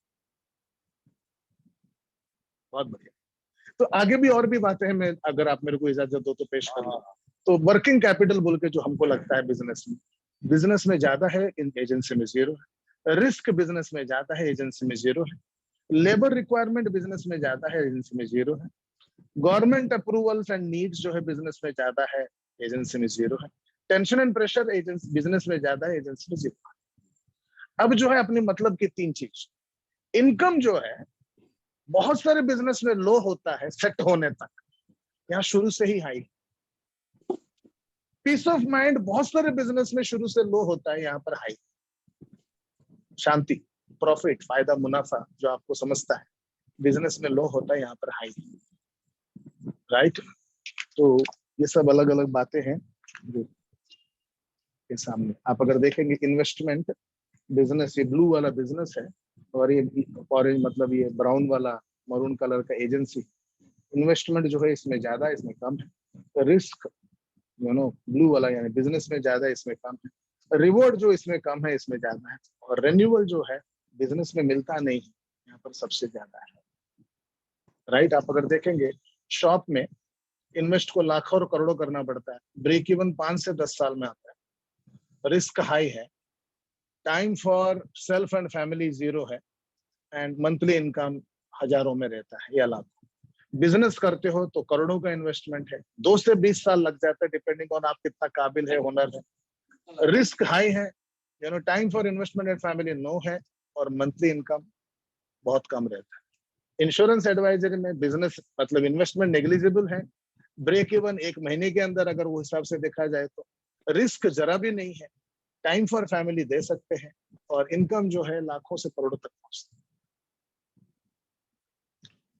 बहुत बढ़िया। तो आगे भी और भी बातें हैं, मैं अगर आप मेरे को इजाजत दो तो पेश कर लूं। तो वर्किंग कैपिटल बोल के जो हमको लगता है बिजनेस में ज्यादा है, इन एजेंसी में 0 है। रिस्क बिजनेस में ज्यादा है, एजेंसी में 0 है। लेबर रिक्वायरमेंट बिजनेस में ज्यादा है, एजेंसी में 0 है। गवर्नमेंट अप्रूवल्स एंड नीड्स जो है बिजनेस में ज्यादा है, एजेंसी में 0 है। Tension and pressure agency business में ज्यादा है, एजेंसी में 0 है। अब जो है अपनी मतलब की 3 चीज, इनकम जो है बहुत सारे बिजनेस में लो होता है सेट होने तक, यहाँ शुरू से ही हाई। पीस ऑफ माइंड बहुत सारे बिजनेस में शुरू से लो होता है, यहाँ पर हाई। शांति, प्रॉफिट, फायदा, मुनाफा जो आपको समझता है बिजनेस में लो होता है, यहाँ पर हाई। राइट। तो ये सब अलग अलग बातें हैं जो के सामने आप अगर देखेंगे। इन्वेस्टमेंट बिजनेस, ये ब्लू वाला बिजनेस है, और ये ऑरेंज मतलब ये ब्राउन वाला मरून कलर का एजेंसी। इन्वेस्टमेंट जो है इसमें ज्यादा है, इसमें कम है। रिस्क ब्लू वाला यानी बिजनेस में ज्यादा है, इसमें कम है। रिवॉर्ड जो इसमें कम है, इसमें ज्यादा है। और रेन्यूअल जो है बिजनेस में मिलता नहीं, यहाँ पर सबसे ज्यादा है। राइट। आप अगर देखेंगे शॉप में इन्वेस्ट को लाखों और करोड़ों करना पड़ता है, ब्रेक इवन 5 से 10 साल में आता है। रिस्क हाई है, time for self and family 0 है, एंड मंथली इनकम हजारों में रहता है या लाखों। बिजनेस करते हो तो करोड़ों का इन्वेस्टमेंट है, 2 से 20 साल लग जाता है, डिपेंडिंग ऑन आप कितना काबिल है, हुनर है। रिस्क हाई है, time for investment and family no है, और मंथली इनकम बहुत कम रहता है। इंश्योरेंस एडवाइजरी में बिजनेस मतलब इन्वेस्टमेंट नेग्लिजिबल है, ब्रेक इवन 1 महीने के अंदर अगर वो हिसाब से देखा जाए तो। रिस्क जरा भी नहीं है, टाइम फॉर फैमिली दे सकते हैं, और इनकम जो है लाखों से करोड़ों तक पहुंचती है।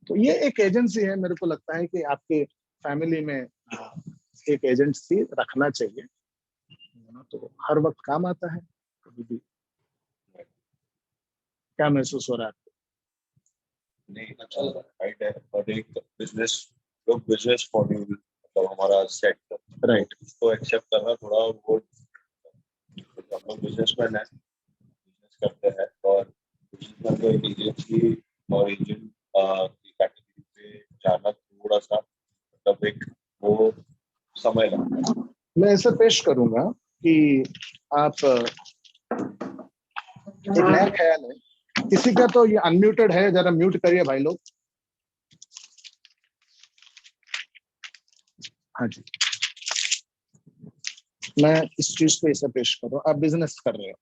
तो ये एक एजेंसी है, मेरे को लगता है कि आपके फैमिली में एक एजेंसी रखना चाहिए, तो हर वक्त काम आता है कभी भी। क्या महसूस हो रहा है आपको? नहीं, अच्छा लगा, राइट है। और एक बिजनेस, लोग बिजनेस मॉड्यूल मतलब हमारा सेट, राइट, उसको एक्सेप्ट करना थोड़ा वो, हम लोग बिजनेसमैन है, बिजनेस करते हैं, और बिजनेसमैन को एक एजेंसी और एजेंट की कैटेगरी पे जाना थोड़ा सा मतलब एक वो समय लगता है। मैं ऐसा पेश करूंगा कि आप एक नया ख्याल है किसी का, तो ये अनम्यूटेड है, जरा म्यूट करिए भाई लोग। हाँ जी, मैं इस चीज को ऐसा पेश कर रहा हूँ, आप बिजनेस कर रहे हो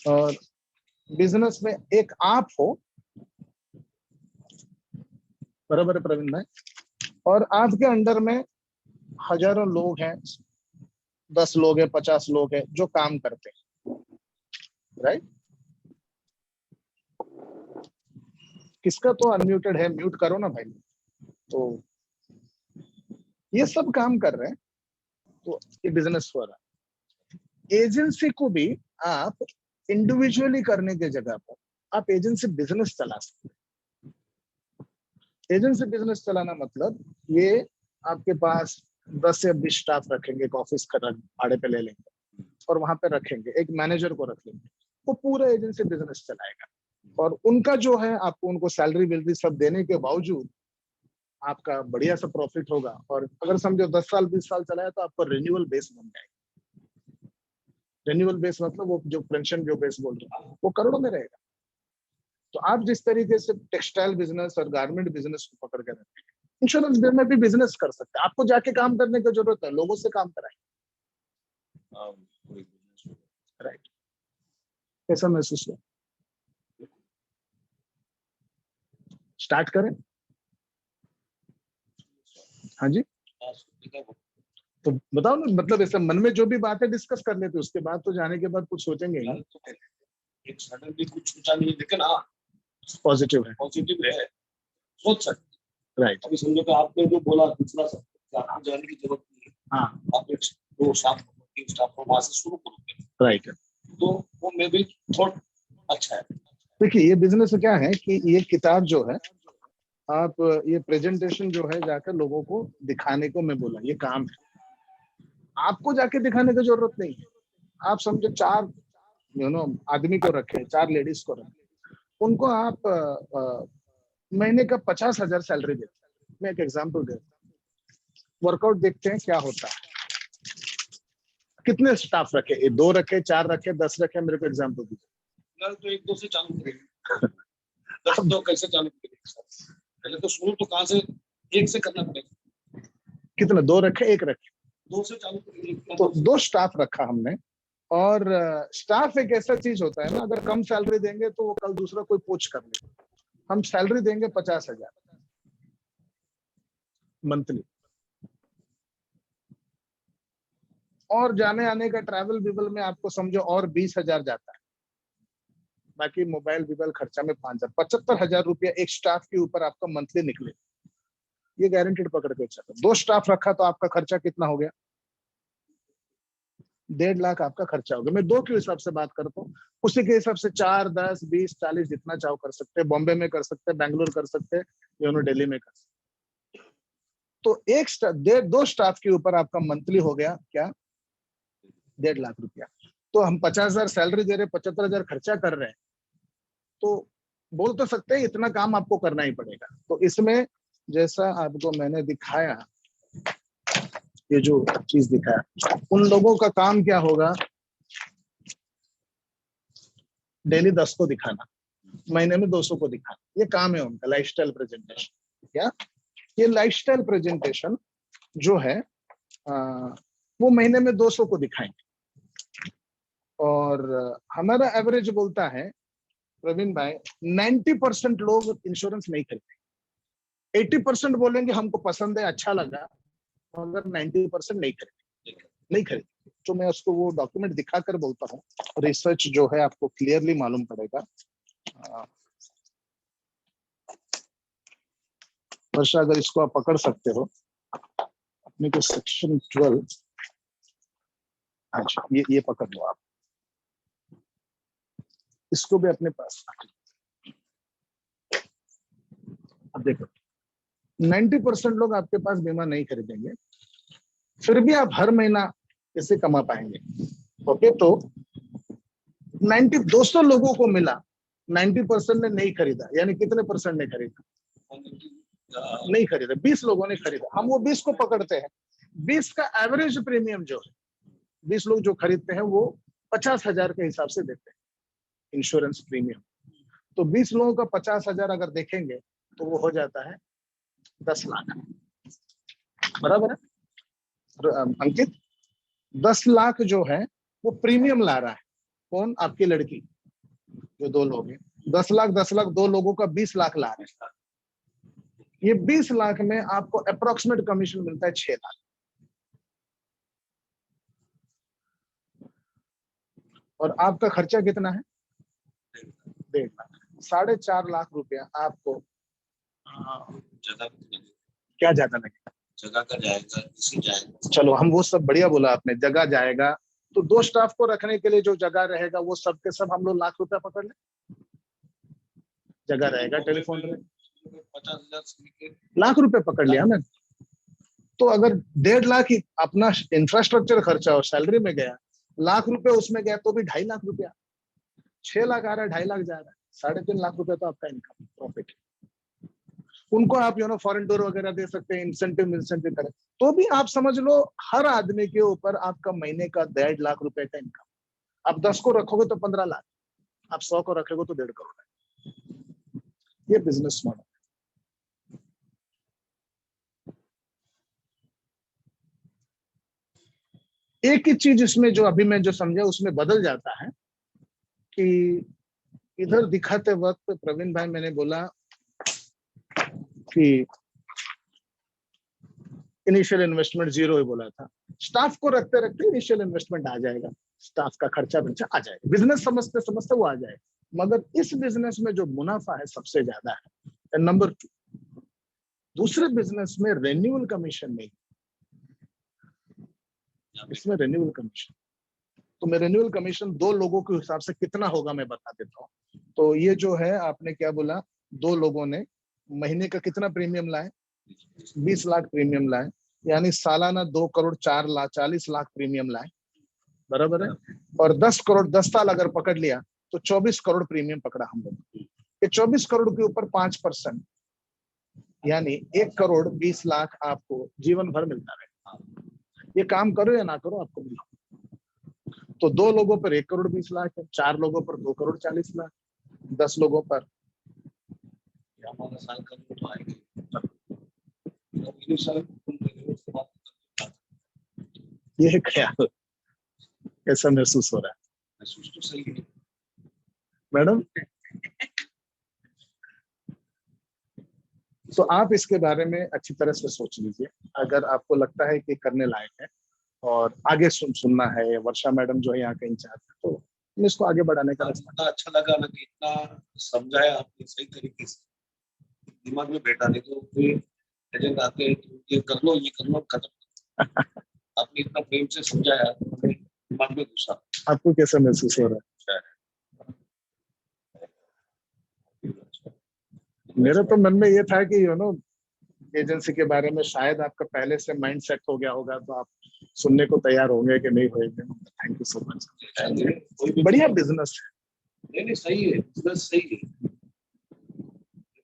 और बिजनेस में एक आप हो, बराबर है प्रवीण भाई, और आपके अंडर में हजारों लोग हैं, 10 लोग हैं, 50 लोग हैं जो काम करते हैं, राइट। किसका तो अनम्यूटेड है, म्यूट करो ना भाई। तो ये सब काम कर रहे हैं, तो ये बिजनेस हो रहा है। एजेंसी को भी आप इंडिविजुअली करने की जगह पर आप एजेंसी बिजनेस चला सकते हैं। एजेंसी बिजनेस चलाना मतलब ये आपके पास 10 या 20 स्टाफ रखेंगे, एक ऑफिस का भाड़े पे ले लेंगे और वहां पे रखेंगे, एक मैनेजर को रख लेंगे, वो पूरा एजेंसी बिजनेस चलाएगा। और उनका जो है, आपको उनको सैलरी वैलरी सब देने के बावजूद आपका बढ़िया सा प्रॉफिट होगा। और अगर समझो 10 साल 20 साल चलाया तो आपका रिन्यूअल बेस बन जाएगा। रिन्यूअल बेस मतलब वो जो पेंशन जो बेस बोल रहे हैं वो करोड़ों में रहेगा। तो आप जिस तरीके से टेक्सटाइल बिजनेस और गारमेंट बिजनेस को पकड़ के रखते हैं, इंश्योरेंस में भी बिजनेस कर सकते हैं। आपको जाके काम करने की जरूरत है, लोगों से काम कराएं, राइट। कैसा महसूस हुआ? स्टार्ट करें? हाँ जी, तो बताओ ना, मतलब ऐसा मन में जो भी बात है डिस्कस कर लेते, उसके बाद तो जाने के बाद कुछ सोचेंगे ही। एक सडन भी कुछ सोचा नहीं, लेकिन हाँ पॉजिटिव है, पॉजिटिव है, सोच सकते। राइट। अभी समझो कि आपने जो बोला दूसरा सब, आपको जाने की जरूरत नहीं है, हाँ, आप एक दो स्टाफ को वहां से शुरू करोगे, राइट। तो वो मे भी थोड़ा अच्छा है। देखिए, ये बिजनेस क्या है कि ये किताब जो है, आप ये प्रेजेंटेशन जो है जाकर लोगों को दिखाने को मैं बोला, ये काम है। आपको जाके दिखाने की जरूरत नहीं है। आप समझो 4 आदमी को रखे, 4 लेडीज को रखे, उनको आप महीने का 50,000 सैलरी देते हैं। मैं एक एग्जांपल देता हूँ, वर्कआउट देखते हैं क्या होता है। कितने स्टाफ रखे, 2 रखे, 4 रखे, 10 रखे, मेरे को एग्जांपल दीजिए। तो 1-2 से चालू करेंगे। 10 तो कैसे चालू करेंगे? पहले तो शुरू तो कहाँ से, 1 से करना पड़ेगा। कितने, 2 रखे, 1 रखे? 2 से चालू करेंगे। तो 2 स्टाफ रखा हमने। और स्टाफ एक ऐसा चीज होता है ना, अगर कम सैलरी देंगे तो वो कल दूसरा कोई पोच कर ले। हम सैलरी देंगे 50,000 मंथली, और जाने आने का ट्रैवल विवल में आपको समझो और 20,000 जाता है। बाकी मोबाइल विबल खर्चा में 5,000, 75,000 रुपया एक स्टाफ के ऊपर आपका मंथली निकले, ये गारंटेड पकड़ के चलो। 2 स्टाफ रखा तो आपका खर्चा कितना हो गया? 1.5 लाख आपका खर्चा हो गया। मैं 2 के हिसाब से बात करता हूँ, उसी के हिसाब से 4, 10, 20, 40 जितना चाहो कर सकते हैं। बॉम्बे में कर सकते हैं, बैंगलोर कर सकते हैं, दिल्ली में कर सकते हैं। तो एक 2 स्टाफ के ऊपर आपका मंथली हो गया क्या? 1.5 लाख रुपया। तो हम 50,000 सैलरी दे रहे, 75,000 खर्चा कर रहे हैं, तो बोल तो सकते हैं इतना काम आपको करना ही पड़ेगा। तो इसमें जैसा आपको मैंने दिखाया, ये जो चीज दिखाया, उन लोगों का काम क्या होगा, डेली 10 को दिखाना, महीने में 200 को दिखाना, ये काम है उनका, लाइफस्टाइल प्रेजेंटेशन। क्या ये लाइफस्टाइल प्रेजेंटेशन जो है वो महीने में 200 को दिखाएंगे। और हमारा एवरेज बोलता है प्रवीण भाई, 90% लोग इंश्योरेंस नहीं खरीदते। 80% बोलेंगे हमको पसंद है, अच्छा लगा, मगर 90% नहीं खरीदते। तो मैं उसको वो डॉक्यूमेंट दिखाकर बोलता हूँ, रिसर्च जो है आपको क्लियरली मालूम पड़ेगा। वर्षा, अगर इसको आप पकड़ सकते हो, अपने को सेक्शन 12, अच्छा ये पकड़ लो आप, इसको भी अपने पास। अब देखो 90% लोग आपके पास बीमा नहीं खरीदेंगे, फिर भी आप हर महीना इसे कमा पाएंगे। ओके, तो 200 लोगों को मिला, 90% ने नहीं खरीदा, यानी कितने परसेंट ने खरीदा? नहीं खरीदा, 20 लोगों ने खरीदा। हम वो 20 को पकड़ते हैं। 20 का एवरेज प्रीमियम जो है, 20 लोग जो खरीदते हैं वो 50,000 के हिसाब से देते हैं इंश्योरेंस प्रीमियम। तो 20 लोगों का 50,000 अगर देखेंगे तो वो हो जाता है 10 लाख, बराबर है अंकित? 10 लाख जो है वो प्रीमियम ला रहा है। कौन? आपकी लड़की, जो 2 लोग हैं। 10 लाख 10 लाख 2 लोगों का 20 लाख ला रहे हैं। ये 20 लाख में आपको अप्रोक्सीमेट कमीशन मिलता है 6 लाख। और आपका खर्चा कितना है? 1.5 लाख। 4.5 लाख रुपया आपको जगह क्या ज्यादा लगेगा? जगह का जाएगा, इसी जाएगा। चलो, हम वो सब बढ़िया बोला आपने, जगह जाएगा। तो 2 स्टाफ को रखने के लिए जो जगह रहेगा वो सब के सब हम लोग लाख रुपया पकड़ ले। जगह रहेगा, टेलीफोन रहेगा, 50,000 लाख रुपए पकड़ लिया मैंने। तो अगर 1.5 लाख ही अपना इंफ्रास्ट्रक्चर खर्चा और सैलरी में गया, लाख रुपए उसमें गया, तो भी 2.5 लाख रुपया, 6 लाख आ रहा है, 2.5 लाख जा रहा है, 3.5 लाख रुपए तो आपका इनकम प्रॉफिट। उनको आप फॉरेन टूर वगैरह दे सकते हैं, इंसेंटिव करें, तो भी आप समझ लो हर आदमी के ऊपर आपका महीने का 1.5 लाख रुपए का इनकम। आप 10 को रखोगे तो 15 लाख, आप 100 को रखोगे तो 1.5 करोड़। ये बिजनेस मॉडल। एक ही चीज इसमें जो अभी मैं जो समझा उसमें बदल जाता है कि इधर दिखाते वक्त प्रवीण भाई मैंने बोला कि इनिशियल इन्वेस्टमेंट 0 ही बोला था। स्टाफ को रखते रखते इनिशियल इन्वेस्टमेंट आ जाएगा, स्टाफ का खर्चा बर्चा आ जाएगा, बिजनेस समझते समझते वो आ जाएगा। मगर इस बिजनेस में जो मुनाफा है सबसे ज्यादा है। नंबर 2, दूसरे बिजनेस में रेन्यूअल कमीशन नहीं, इसमें रेन्यूअल कमीशन। तो मैं रेन्यूअल कमीशन 2 लोगों के हिसाब से कितना होगा मैं बता देता हूँ। तो ये जो है आपने क्या बोला, 2 लोगों ने महीने का कितना प्रीमियम लाए? 20 लाख प्रीमियम लाए, यानी सालाना 2 करोड़ 40 लाख प्रीमियम लाए, बराबर है। और 10 करोड़ 10 साल अगर पकड़ लिया तो 24 करोड़ प्रीमियम पकड़ा हम लोग। ये 24 करोड़ के ऊपर 5%, यानी 1 करोड़ 20 लाख आपको जीवन भर मिलता रहेगा। ये काम करो या ना करो आपको मिला। तो 2 लोगों पर 1 करोड़ 20 लाख है, 4 लोगों पर 2 करोड़ 40 लाख, 10 लोगों पर साल का तो आएगी। ये ख्याल कैसा महसूस हो रहा है महसूस तो सही है मैडम? तो आप इसके बारे में अच्छी तरह से सोच लीजिए। अगर आपको लगता है कि करने लायक है और आगे सुनना है, वर्षा मैडम जो है यहाँ का इंचार्ज है, तो हम इसको आगे बढ़ाने का रास्ता। अच्छा लगा ना कि इतना समझाया आपने सही तरीके से, दिमाग में बैठा। नहीं तो फिर एजेंट आते हैं तो ये कर लो खत्म। आपने इतना प्रेम से समझाया, दिमाग में घुसा। आपको कैसा महसूस हो रहा है? मेरे तो मन में ये था कि एजेंसी के बारे में शायद आपका पहले से माइंड सेट हो गया होगा, तो आप सुनने को तैयार होंगे कि नहीं होंगे। Thank you so much. बढ़िया बिजनेस है। नहीं सही है, बिजनेस सही है,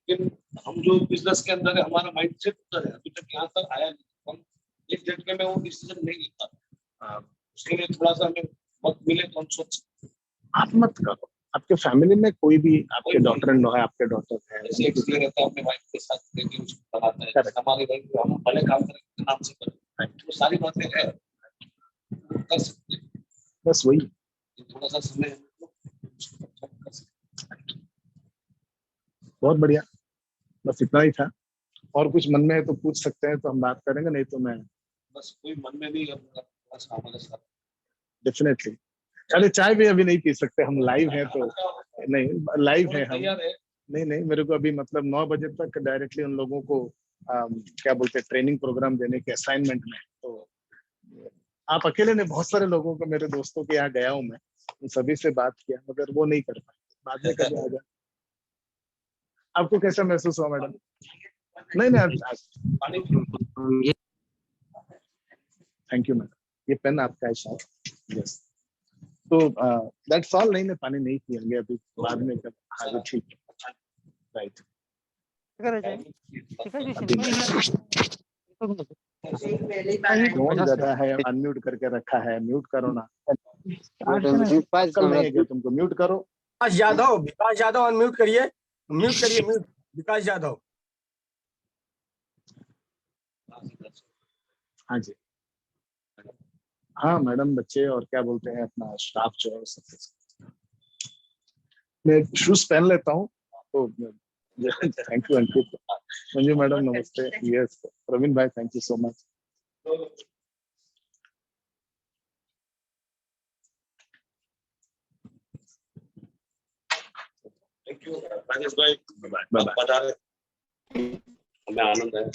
लेकिन हम जो बिजनेस के अंदर है हमारा माइंड सेट उधर है, अभी तक यहाँ तक आया नहीं। हम एक झटके में वो डिसीजन नहीं ले पाते, उसके लिए थोड़ा सा हमें वक्त मिले तो हम सोच सकते। आप मत करो, आपके फैमिली में कोई भी, आपके डॉटर इन लॉ है, आपके डॉटर है, ऐसे एक्सप्लेन रहता है अपने वाइफ के साथ लेके उसको बताता है हमारे भाई को हम भले काम करें नाम से करें, तो सारी बातें है कर सकते हैं। बस वही, थोड़ा सा समय कर सकते। बहुत बढ़िया। बस इतना ही था। और कुछ मन में है तो पूछ सकते हैं, तो हम बात करेंगे, नहीं तो मैं बस कोई मन में नहीं है हमारे साथ। डेफिनेटली। चले, चाय भी अभी नहीं पी सकते, हम लाइव हैं तो नहीं लाइव है हम। तैयार है। नहीं मेरे को अभी मतलब 9 बजे तक डायरेक्टली उन लोगों को क्या बोलते हैं ट्रेनिंग प्रोग्राम देने के असाइनमेंट में। तो आप अकेले ने, बहुत सारे लोगों को, मेरे दोस्तों के यहाँ गया हूँ मैं, उन सभी से बात किया, मगर वो नहीं कर पाए। बाद में कभी आ जाए। आपको कैसा महसूस हुआ मैडम? नहीं थैंक यू मैडम। ये पेन आपका है शायद। यस। तो दैट्स ऑल। नहीं पानी नहीं पियेंगे अभी, बाद में कब। हाँ जी ठीक है। राइट। कौन गधा है अनम्यूट करके रखा है? म्यूट करो ना। कल नहीं है क्या तुमको? म्यूट करो। विकास यादव अनम्यूट करिए। म्यूट विकास यादव। हाँ जी। हाँ मैडम, बच्चे और क्या बोलते हैं अपना स्टाफ जो है सब। मैं शूज पहन लेता हूँ तो। Thank you Ankit. Manju madam नमस्ते। यस प्रवीण भाई thank you so much. Thank you Rajesh भाई। बता रहे हमें आनंद है।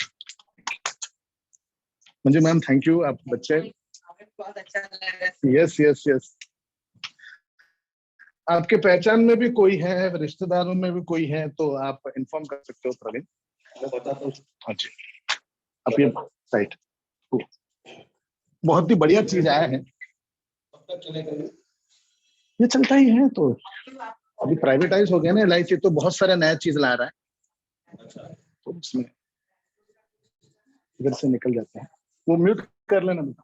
Manju ma'am thank you. आप बच्चे। बहुत अच्छा लगा। Yes yes yes. आपके पहचान में भी कोई है, रिश्तेदारों में भी कोई है तो आप इन्फॉर्म कर सकते हो प्रवीण। मैं बताता हूँ। हाँ जी। आप ये राइट। बहुत ही बढ़िया चीज आया है। कब तक चलेगा? ये चलता ही है। तो अभी प्राइवेटाइज हो गया ना LIC, तो बहुत सारा नया चीज ला रहा है। अच्छा। तो उसमें इधर से निकल जाते हैं। वो म्यूट कर लेना बेटा।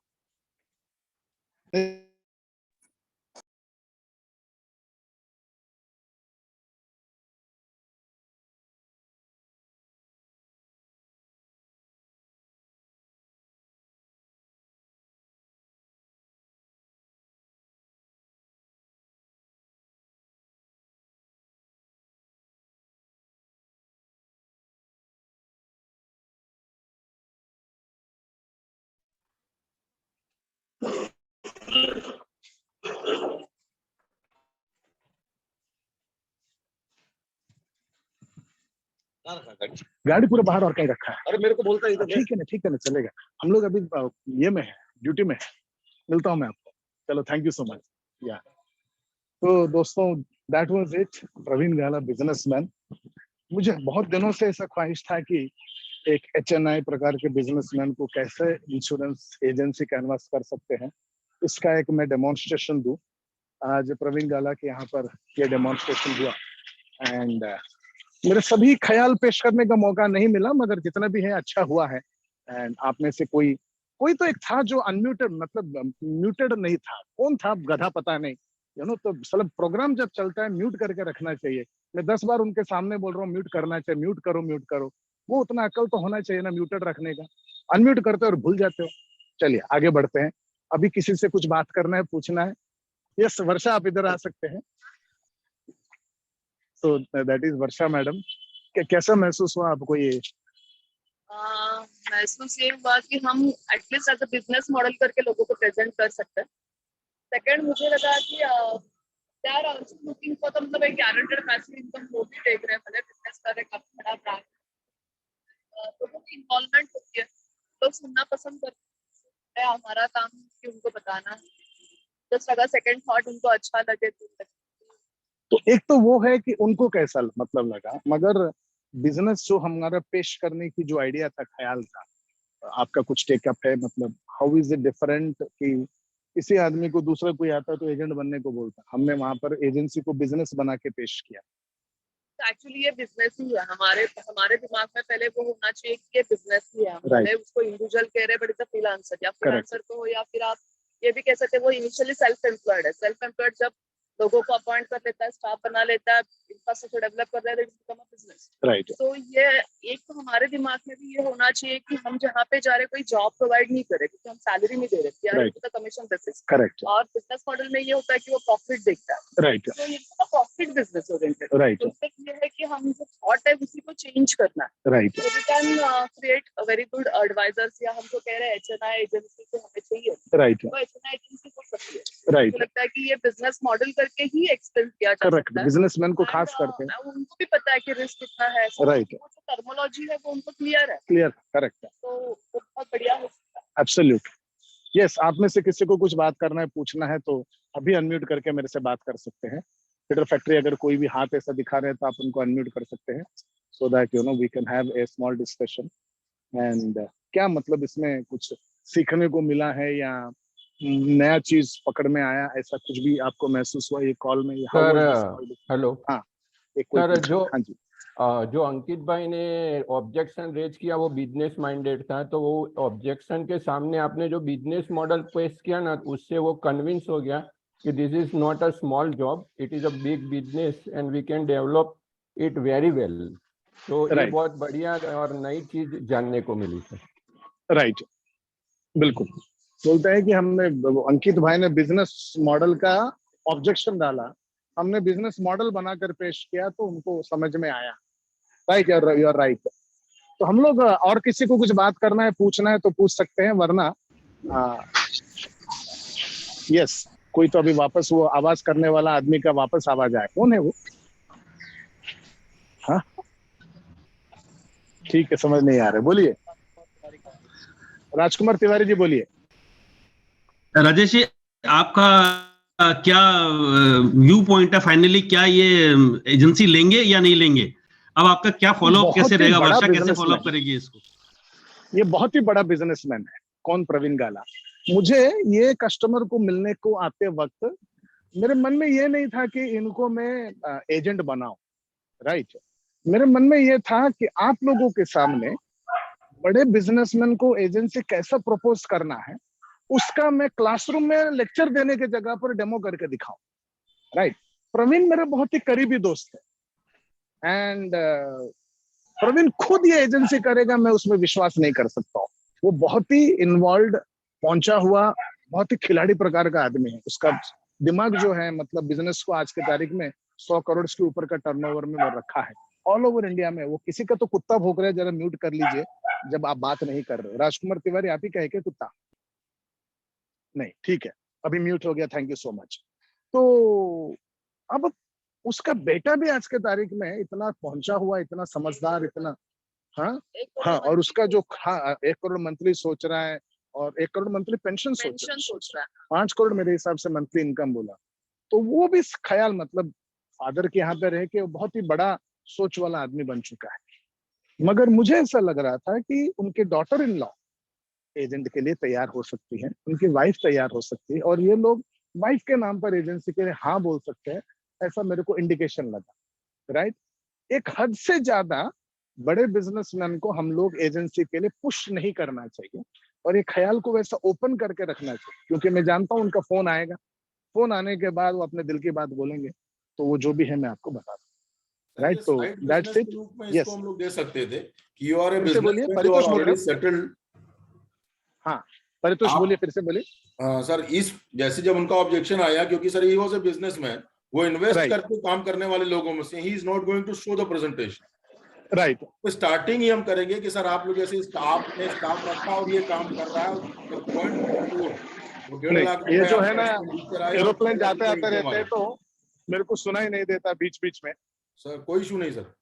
गाड़ी पूरा बाहर और कहीं रखा है। अरे मेरे को बोलता है ठीक है ना चलेगा। हम लोग अभी ये में है, ड्यूटी में है। मिलता हूँ मैं आपको। चलो थैंक यू सो मच। या तो दोस्तों that was it. Praveen Gala businessman. मुझे बहुत दिनों से ऐसा ख्वाहिश था कि एक HNI प्रकार के बिजनेसमैन को कैसे इंश्योरेंस एजेंसी कैनवास कर सकते हैं, इसका एक मैं डेमोन्स्ट्रेशन दूं। आज प्रवीण गाला के यहाँ पर ये डेमोन्स्ट्रेशन हुआ एंड मेरे सभी ख्याल पेश करने का मौका नहीं मिला, मगर जितना भी है अच्छा हुआ है। एंड आप में से कोई तो एक था जो अनम्यूटेड, मतलब म्यूटेड नहीं था। कौन था गधा पता नहीं, तो मतलब प्रोग्राम जब चलता है म्यूट करके रखना चाहिए। मैं 10 बार उनके सामने बोल रहा हूँ म्यूट करना चाहिए, म्यूट करो। वो उतना अकल तो होना चाहिए ना म्यूटेड रखने का। अनम्यूट करते हो और भूल जाते हो। चलिए आगे बढ़ते हैं। अभी किसी से कुछ बात करना है, पूछना है? यस वर्षा, आप इधर आ सकते हैं। तो दैट इज वर्षा मैडम। कैसा महसूस हुआ आपको ये? महसूस ये हुआ कि हम at least as a business model करके लोगों को प्रेजेंट कर सकते हैं। सेकंड मुझे लगा कि they are also looking for the मतलब एक गारंटेड पैसिव इनकम वो भी देख रहे हैं, मतलब बिजनेस कर रहे काफी बड़ा ब्रांड। लोगों की इन्वॉल्वमेंट होती है, लोग सुनना पसंद करते हैं। हमारा काम कि उनको बताना, जस्ट अगर सेकंड थॉट उनको अच्छा लगे तो एक तो वो है कि उनको कैसा मतलब लगा, मगर बिजनेस जो हमारा पेश करने की जो आइडिया था, ख्याल था, आपका कुछ टेकअप है? मतलब हाउ इज इट डिफरेंट कि किसी आदमी को दूसरा कोई आता तो एजेंट बनने को बोलता, हमने वहां पर एजेंसी को बिजनेस बना के पेश किया। एक्चुअली ये बिजनेस ही है। हमारे दिमाग में पहले वो होना चाहिए कि ये बिजनेस ही है। हमें उसको इंडिविजुअल कह रहे हैं बट इट्स अ फ्रीलांसर, या फ्रीलांसर को, या फिर आप ये भी कह सकते हैं वो इनिशियली सेल्फ एम्प्लॉयड है। सेल्फ एम्प्लॉयड जब लोगों को अपॉइंट कर लेता है, स्टाफ बना लेता है, इंफ्रास्ट्रक्चर डेवलप कर रहा है, बिकम अ बिजनेस। राइट। तो ये एक तो हमारे दिमाग में भी ये होना चाहिए कि हम जहाँ पे जा रहे कोई जॉब प्रोवाइड नहीं करे, क्योंकि हम सैलरी नहीं दे रहे, कमीशन बेसिस। करेक्ट। और बिजनेस मॉडल में ये होता है कि वो प्रॉफिट देखता है। राइट। तो ये प्रॉफिट बिजनेस ओरिएंटेड। राइट। तो ये है कि हम जो थॉट है उसी को चेंज करना है। Right. So we can create a very good advisors, या हमको कह रहे हैं HNI एजेंसी को हमें चाहिए। राइट। तो HNI एजेंसी हो सकती है। राइट, मुझे लगता है कि ये बिजनेस मॉडल करके ही एक्सपेंस किया जा करेक्ट, सकता है। बिजनेसमैन को And, खास करके उनको भी पता है कि रिस्क कितना है, Right. वो जो टर्मिनोलॉजी है वो उनको क्लियर है, क्लियर, करेक्ट है, तो वो बहुत बढ़िया हो सकता है। एब्सोल्यूट। यस, आप में से किसी को कुछ बात करना है, पूछना है तो अभी अनम्यूट करके मेरे से बात कर सकते हैं। फीडर फैक्ट्री अगर कोई भी हाथ ऐसा दिखा रहे हैं तो आप उनको अनम्यूट कर सकते हैं, so that you know we can have a small discussion. And क्या मतलब इसमें कुछ सीखने को मिला है या नया चीज पकड़ में आया, ऐसा कुछ भी आपको महसूस हुआ ये कॉल में? सर हेलो हाँ, एक कोई सर, पूछा। हाँ जी, जो अंकित भाई ने ऑब्जेक्शन रेज किया वो बिजनेस माइंडेड था, तो वो ऑब्जेक्शन के सामने आपने जो बिजनेस मॉडल पेश किया ना, उससे वो कन्विंस हो गया कि this is not a small job, it is a big business and we can develop it very well. तो ये Right. बहुत बढ़िया और नई चीज जानने को मिली सर। राइट, बिल्कुल। बोलते हैं कि हमने, अंकित भाई ने बिजनेस मॉडल का ऑब्जेक्शन डाला, हमने बिजनेस मॉडल बनाकर पेश किया तो उनको समझ में आया। Right, you are right. तो हम लोग और किसी को कुछ बात करना है, पूछना है तो पूछ सकते हैं, वरना यस, कोई तो अभी वापस वो आवाज करने वाला आदमी का वापस आवाज आया, कौन है वो? हाँ, ठीक है, समझ नहीं आ रहा, बोलिए। राजकुमार तिवारी जी बोलिए। राजेश जी, आपका क्या व्यू पॉइंट है फाइनली, क्या ये एजेंसी लेंगे या नहीं लेंगे? अब आपका क्या फॉलोअप कैसे रहेगा, वर्षा कैसे फॉलोअप करेगी इसको? ये बहुत ही बड़ा बिजनेसमैन है, कौन? प्रवीण गाला। मुझे ये कस्टमर को मिलने को आते वक्त मेरे मन में ये नहीं था कि इनको मैं एजेंट बनाऊं, राइट। मेरे मन में ये था कि आप लोगों के सामने बड़े बिजनेसमैन को एजेंसी कैसा प्रपोज करना है, उसका मैं क्लासरूम में लेक्चर देने के जगह पर डेमो करके दिखाऊं, राइट। प्रवीण मेरे बहुत ही करीबी दोस्त है एंड प्रवीण खुद ये एजेंसी करेगा, मैं उसमें विश्वास नहीं कर सकता हूँ। वो बहुत ही इन्वॉल्व, पहुंचा हुआ, बहुत ही खिलाड़ी प्रकार का आदमी है। उसका दिमाग जो है, मतलब बिजनेस को आज के तारीख में 100 करोड़ के ऊपर का टर्नओवर में वो रखा है ऑल ओवर इंडिया में। वो किसी का तो कुत्ता भौंक रहा है, जरा म्यूट कर लीजिए जब आप बात नहीं कर रहे। राजकुमार तिवारी, आप ही कहे क्या कुत्ता? नहीं, ठीक है, अभी म्यूट हो गया, थैंक यू सो मच। तो अब उसका बेटा भी आज के तारीख में इतना पहुंचा हुआ, इतना समझदार, इतना हाँ, और उसका जो 1 करोड़ मंथली सोच रहा है और 1 करोड़ मंथली पेंशन सोच रहा है, 5 करोड़ मेरे हिसाब से मंथली इनकम बोला। तो वो भी ख्याल, मतलब फादर के यहाँ पे रह के बहुत ही बड़ा सोच वाला आदमी बन चुका है। मगर मुझे ऐसा लग रहा था कि उनके डॉटर इन लॉ एजेंट के लिए तैयार हो सकती है, उनकी वाइफ तैयार हो सकती है, और ये लोग वाइफ के नाम पर एजेंसी के लिए हाँ बोल सकते हैं, ऐसा मेरे को इंडिकेशन लगा, राइट। एक हद से ज्यादा बड़े बिजनेसमैन को हम लोग एजेंसी के लिए पुश नहीं करना चाहिए, और ये ख्याल को वैसा ओपन करके रखना चाहिए, क्योंकि मैं जानता हूँ उनका फोन आएगा, फोन आने के बाद वो अपने दिल की बात बोलेंगे, तो वो जो भी है मैं आपको बता दूं, राइट। तो दैट्स इट। यस, हम लोग दे सकते थे कि यू आर ए फिर से बोलिए, परितोष बोल रहे हो? सेटल्ड। हाँ, परितोष बोलिए, फिर से बोलिए। सर, इस जैसे जब उनका ऑब्जेक्शन आया, क्योंकि sir he was a businessman, वो इन्वेस्ट करके काम करने वाले लोगों में से he is not going to show the presentation, right. तो स्टार्टिंग ही हम करेंगे कि सर आप लोग जैसे आपने स्टाफ रखा और ये काम कर रहा है, ये जो है ना, एरोप्लेन जाते आते रहते हैं तो मेरे को सुना ही नहीं देता बीच बीच में। सर कोई इशू नहीं सर।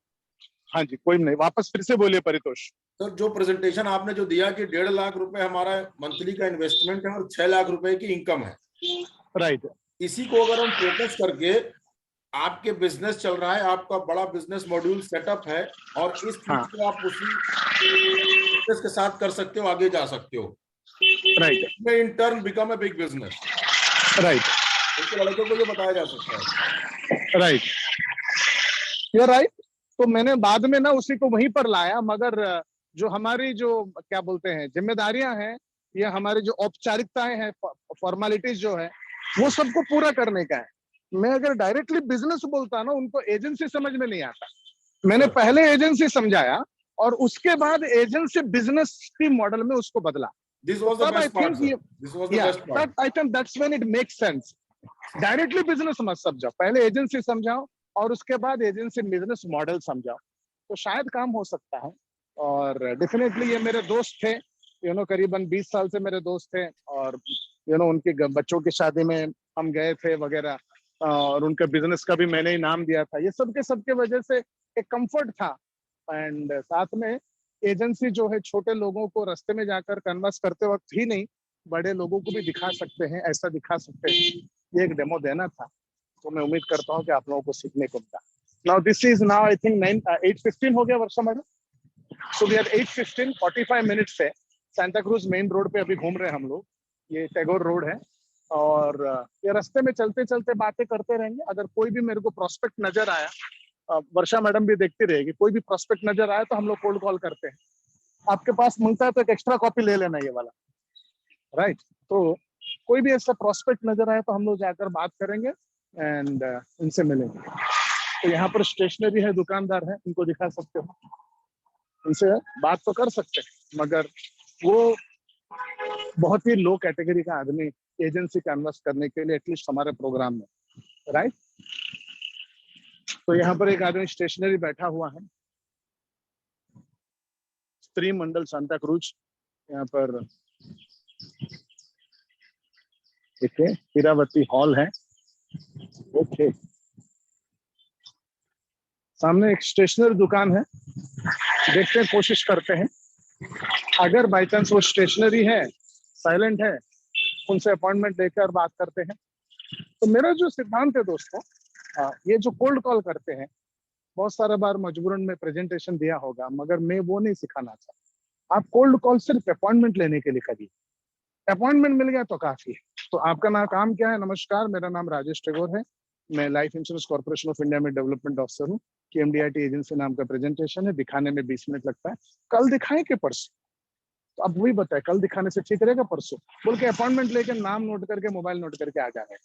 हाँ जी, कोई नहीं, वापस फिर से बोलिए परितोष। सर, जो प्रेजेंटेशन आपने जो दिया कि 1.5 लाख रुपए हमारा मंथली का इन्वेस्टमेंट है और 6 लाख रुपए की इनकम है, राइट। इसी को अगर हम फोकस करके, आपके बिजनेस चल रहा है, आपका बड़ा बिजनेस मॉड्यूल सेटअप है, और इस चीज को आप उसी बिजनेस के साथ कर सकते हो, आगे जा सकते हो, राइट। में in turn become a big business, right. उनके लड़कों को ये बताया जा सकता है, राइट, यू राइट। तो मैंने बाद में ना उसी को वहीं पर लाया, मगर जो हमारी जो क्या बोलते हैं जिम्मेदारियां हैं, या हमारी जो औपचारिकताएं हैं, फॉर्मेलिटीज जो है, वो सबको पूरा करने का है। मैं अगर डायरेक्टली बिजनेस बोलता ना, उनको एजेंसी समझ में नहीं आता। मैंने पहले एजेंसी समझाया और उसके बाद एजेंसी बिजनेस की मॉडल में उसको बदला। This was the best part, sir. This was the best part. I think that's when it makes sense. Directly business मत समझाओ, पहले एजेंसी समझाओ और उसके बाद एजेंसी बिजनेस मॉडल समझाओ, तो शायद काम हो सकता है। और डेफिनेटली ये मेरे दोस्त थे, करीबन 20 साल से मेरे दोस्त थे, और उनके बच्चों की शादी में हम गए थे वगैरह, और उनके बिजनेस का भी मैंने ही नाम दिया था। ये सबके वजह से एक कंफर्ट था। एंड साथ में एजेंसी जो है छोटे लोगों को रास्ते में जाकर कन्वर्स करते वक्त ही नहीं, बड़े लोगों को भी दिखा सकते हैं, ऐसा दिखा सकते हैं। ये एक डेमो देना था, तो मैं उम्मीद करता हूँ कि आप लोगों को सीखने को मिला। Now this is now I think 8:15 हो गया Varsha madam. So we are 8:15, 45 minutes से सांता क्रूज मेन रोड पे अभी घूम रहे हैं हम लोग। ये टैगोर रोड है, और ये रास्ते में चलते चलते बातें करते रहेंगे। अगर कोई भी मेरे को प्रोस्पेक्ट नजर आया, वर्षा मैडम भी देखती रहेगी, कोई भी प्रोस्पेक्ट नजर आया तो हम लोग कोल्ड कॉल करते हैं। आपके पास मांगता है तो एक एक्स्ट्रा कॉपी ले लेना ये वाला, राइट। तो कोई भी ऐसा प्रोस्पेक्ट नजर आया तो हम लोग जाकर बात करेंगे एंड उनसे मिलेंगे। तो यहाँ पर स्टेशनरी है, दुकानदार है, इनको दिखा सकते हो, उनसे बात तो कर सकते हैं, मगर वो बहुत ही लो कैटेगरी का आदमी एजेंसी कैनवस करने के लिए, एटलीस्ट हमारे प्रोग्राम में, राइट। तो यहाँ पर एक आदमी स्टेशनरी बैठा हुआ है, स्त्री मंडल सांता क्रूज। यहाँ पर ठीक है, हीरावती हॉल है, ओके। सामने एक स्टेशनरी दुकान है, देखते हैं, कोशिश करते हैं। अगर बाई चांस वो स्टेशनरी है, साइलेंट है, उनसे अपॉइंटमेंट लेकर बात करते हैं। तो मेरा जो सिद्धांत है दोस्तों, ये जो कोल्ड कॉल करते हैं, बहुत सारा बार मजबूरन में प्रेजेंटेशन दिया होगा, मगर मैं वो नहीं सिखाना चाहता। आप कोल्ड कॉल सिर्फ अपॉइंटमेंट लेने के लिए करिए, अपॉइंटमेंट मिल गया तो काफी है। तो आपका नाम काम क्या है? नमस्कार, मेरा नाम राजेश टैगोर है, मैं life insurance corporation of India में डेवलपमेंट ऑफिसर हूँ। KMDIT एजेंसी नाम का प्रेजेंटेशन है, दिखाने में 20 मिनट लगता है। कल दिखाएं कि परसों? तो अब वही बताए, कल दिखाने से ठीक रहेगा परसों? बोल के अपॉइंटमेंट लेके नाम नोट करके, मोबाइल नोट करके आ जाए।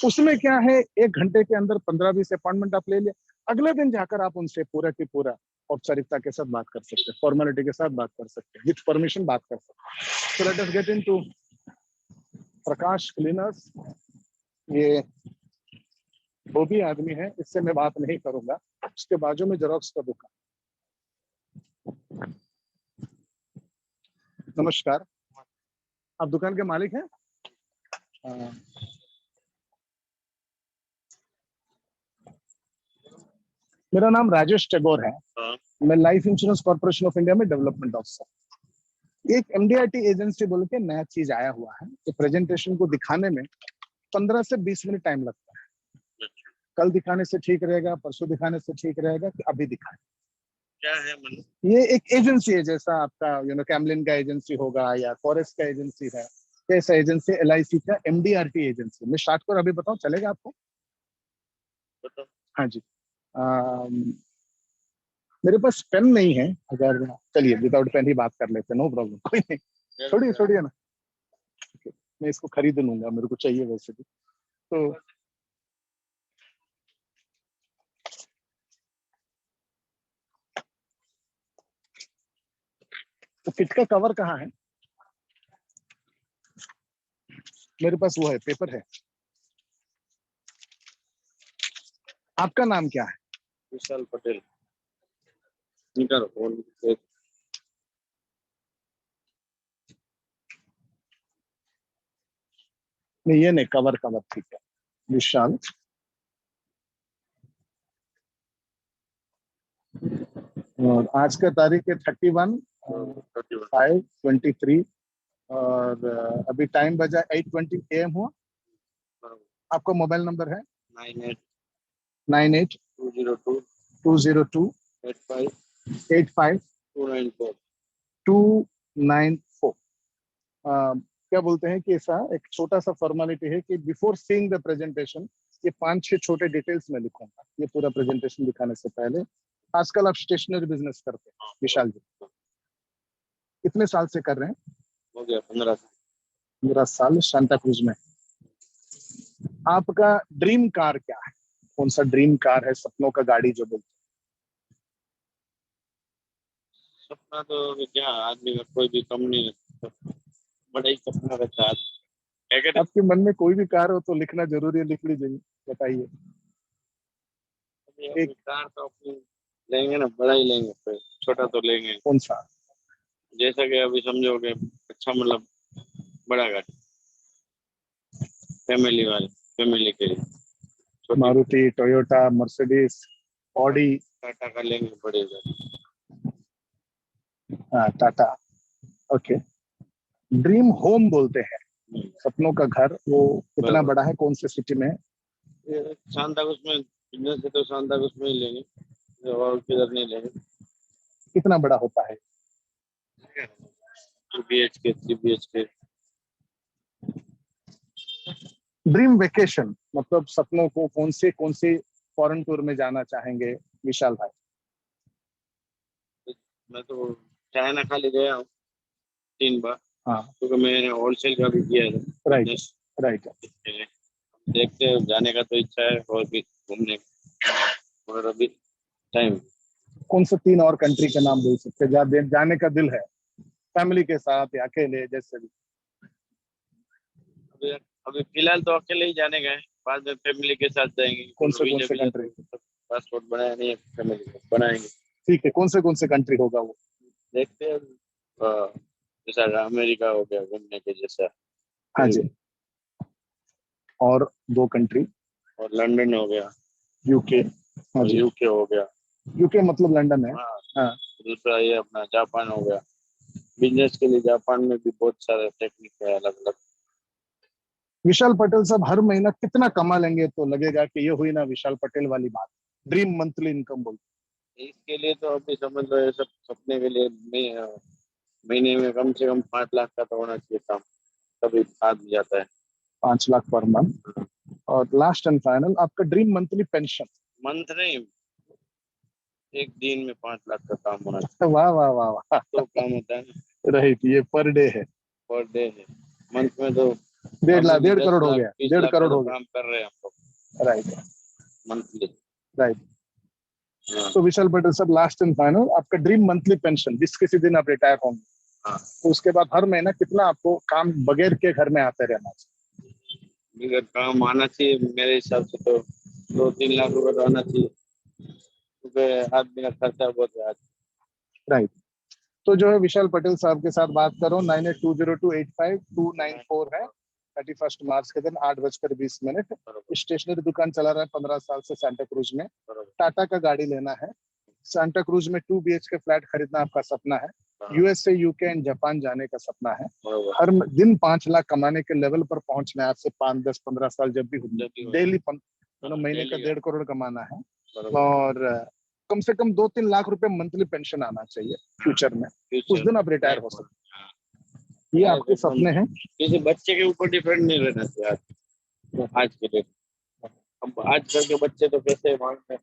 उसमें क्या है, 1 घंटे के अंदर 15-20 अपॉइंटमेंट आप ले लिया, अगले दिन जाकर आप उनसे पूरा की पूरा औपचारिकता के साथ बात कर सकते हैं, फॉर्मेलिटी के साथ बात कर सकते हैं, विथ परमिशन बात कर सकते हैं। So let us get into Prakash cleaners. ये वो भी आदमी है, इससे मैं बात नहीं करूंगा। उसके बाजू में जेरोक्स का दुकान। नमस्कार, आप दुकान के मालिक हैं? मेरा नाम राजेश टैगोर है, मैं life insurance corporation of India में डेवलपमेंट ऑफिसर। एक MDIT एजेंसी बोल के नया चीज आया हुआ है, तो प्रेजेंटेशन को दिखाने में 15 से 20 मिनट टाइम लगता है। कल दिखाने से ठीक रहेगा, परसों दिखाने से ठीक रहेगा कि अभी दिखाएं? क्या है मतलब? ये एक एजेंसी है, जैसा आपका कैमलिन का एजेंसी होगा या फॉरेस्ट का एजेंसी है, कैसा एजेंसी? LIC का MDRT एजेंसी। मैं स्टार्ट कर अभी बताऊं, चलेगा आपको? बताओ। हाँ जी। मेरे पास पेन नहीं है, अगर चलिए विदाउट पेन ही बात कर लेते हैं, नो प्रॉब्लम, कोई नहीं, छोड़िए ना, मैं इसको खरीद लूंगा, मेरे को चाहिए वैसे भी। तो किट का कवर कहाँ है? मेरे पास वो है, पेपर है। आपका नाम क्या है? विशाल पटेल। निकालो फोन। नहीं, ये नहीं, कवर ठीक है, विशाल। और आज का तारीख है 31/5/23, और अभी टाइम बजा 8:20 AM हुआ। आपका मोबाइल नंबर है 98-202-85-294। क्या बोलते हैं कि ऐसा एक छोटा सा फॉर्मेलिटी है कि बिफोर सीइंग द प्रेजेंटेशन, ये 5-6 छोटे डिटेल्स में लिखूंगा ये पूरा प्रेजेंटेशन दिखाने से पहले। आजकल आप स्टेशनरी बिजनेस करते हैं विशाल जी, कितने साल से कर रहे हैं? हो गया 15 साल। 15 साल सांता क्रूज में। आपका ड्रीम कार क्या है? कौन सा ड्रीम कार है, सपनों का गाड़ी जो बोलते हैं? सपना तो क्या, आदमी का कोई भी कम नहीं है, बड़ा ही सपना रहता है। आपके मन में कोई भी कार हो तो लिखना जरूरी है, लिख लीजिए, बताइए। एक कार तो अपनी लेंगे ना, बड़ा ही लेंगे, फिर छोटा तो लेंगे। कौन सा? जैसा कि अभी समझोगे, अच्छा मतलब बड़ा गाड़ी। फैमिली वाले, फैमिली के लिए छोटी Maruti, Toyota, Mercedes, Audi, Tata का लेंगे पड़ेगा। हाँ टाटा। ओके। ड्रीम होम बोलते हैं, सपनों का घर, वो कितना बराबर। बड़ा है, कौन से सिटी में है? ये शानदार उसमें बिजनेस है तो शानदार उसमें ही लेंगे और किधर नहीं लेंगे। कितना बड़ा होता है? 2 BHK 3 BHK। ड्रीम वेकेशन मतलब सपनों को कौन सी फॉरेन टूर में जाना चाहेंगे विशाल भाई? मैं तो चाइना खाली गया हूँ 3 बार, हाँ क्योंकि मैंने होलसेल का भी किया है राइट business। राइट। देखते हैं, जाने का तो इच्छा है और भी घूमने का, और अभी टाइम। कौन से 3 और कंट्री के नाम बोल सकते हैं जहाँ जाने का दिल है, फैमिली के साथ या अकेले, जैसे भी? अभी अभी फिलहाल तो अकेले ही जाने गए, बाद में फैमिली के साथ जाएंगे। कौन से कंट्री? पासपोर्ट बनाया नहीं है, फैमिली को बनाएंगे। ठीक है, कौन से कंट्री होगा वो? देखते हैं, जैसा अमेरिका हो गया घूमने के जैसा, हाँ जी। और 2 कंट्री? और लंदन हो गया, यूके। हाँ और जी, यूके हो गया। यूके मतलब लंदन है। हाँ, हाँ दूसरा ये अपना जापान हो गया। बिजनेस के लिए जापान में भी बहुत सारे टेक्निक है अलग अलग। विशाल पटेल साहब हर महीना कितना कमा लेंगे तो लगेगा कि ये हुई ना विशाल पटेल वाली बात, ड्रीम मंथली इनकम बोलते? इसके लिए तो अभी समझ लो ये सब सपने के लिए महीने में कम से कम 5 लाख का तो होना चाहिए काम, तभी आ भी जाता है। 5 लाख पर मंथ। और लास्ट एंड फाइनल, आपका ड्रीम मंथली पेंशन? मंथ नहीं, एक दिन में 5 लाख का काम होना चाहिए। वाह वाह वाह वाह। तो काम होता है ना, राइट, ये पर डे है। पर डे है। मंथ में तो 1.5 करोड़ हो 10 लाख गया, 20 1.5 लाख का करोड़ तो हो गया। काम कर रहे हैं हम लोग राइट मंथली। राइट। हाँ, तो विशाल पटेल साहब लास्ट एंड फाइनल, आपका ड्रीम मंथली पेंशन जिस किसी दिन आप रिटायर होंगे, हाँ। तो उसके बाद हर महीना कितना आपको काम बगैर के घर में आते रहना चाहिए? अगर काम आना चाहिए मेरे हिसाब से तो 2-3 लाख रुपए तो आना चाहिए, क्योंकि आदमी का खर्चा बहुत है आज। राइट। तो जो है विशाल पटेल साहब के साथ बात करो, 9820285294 है। 31 मार्च के दिन 8:20 स्टेशनरी दुकान चला रहा है 15 साल से सांता क्रूज में। टाटा का गाड़ी लेना है, सांता क्रूज में 2 BHK फ्लैट खरीदना आपका सपना है, यूएसए, यूके एंड जापान जाने का सपना है, हर दिन 5 लाख कमाने के लेवल पर पहुंचना है। आज से 5, 10, 15 साल जब भी डेली महीने का 1.5 करोड़ कमाना है, और कम से कम 2-3 लाख रुपए मंथली पेंशन आना चाहिए फ्यूचर में। उस दिन आप रिटायर हो सकते हैं। ये आपके सपने हैं। किसी बच्चे के ऊपर डिपेंड नहीं रहना चाहिए आज के डेट। अब आजकल के बच्चे तो कैसे मांगते हैं,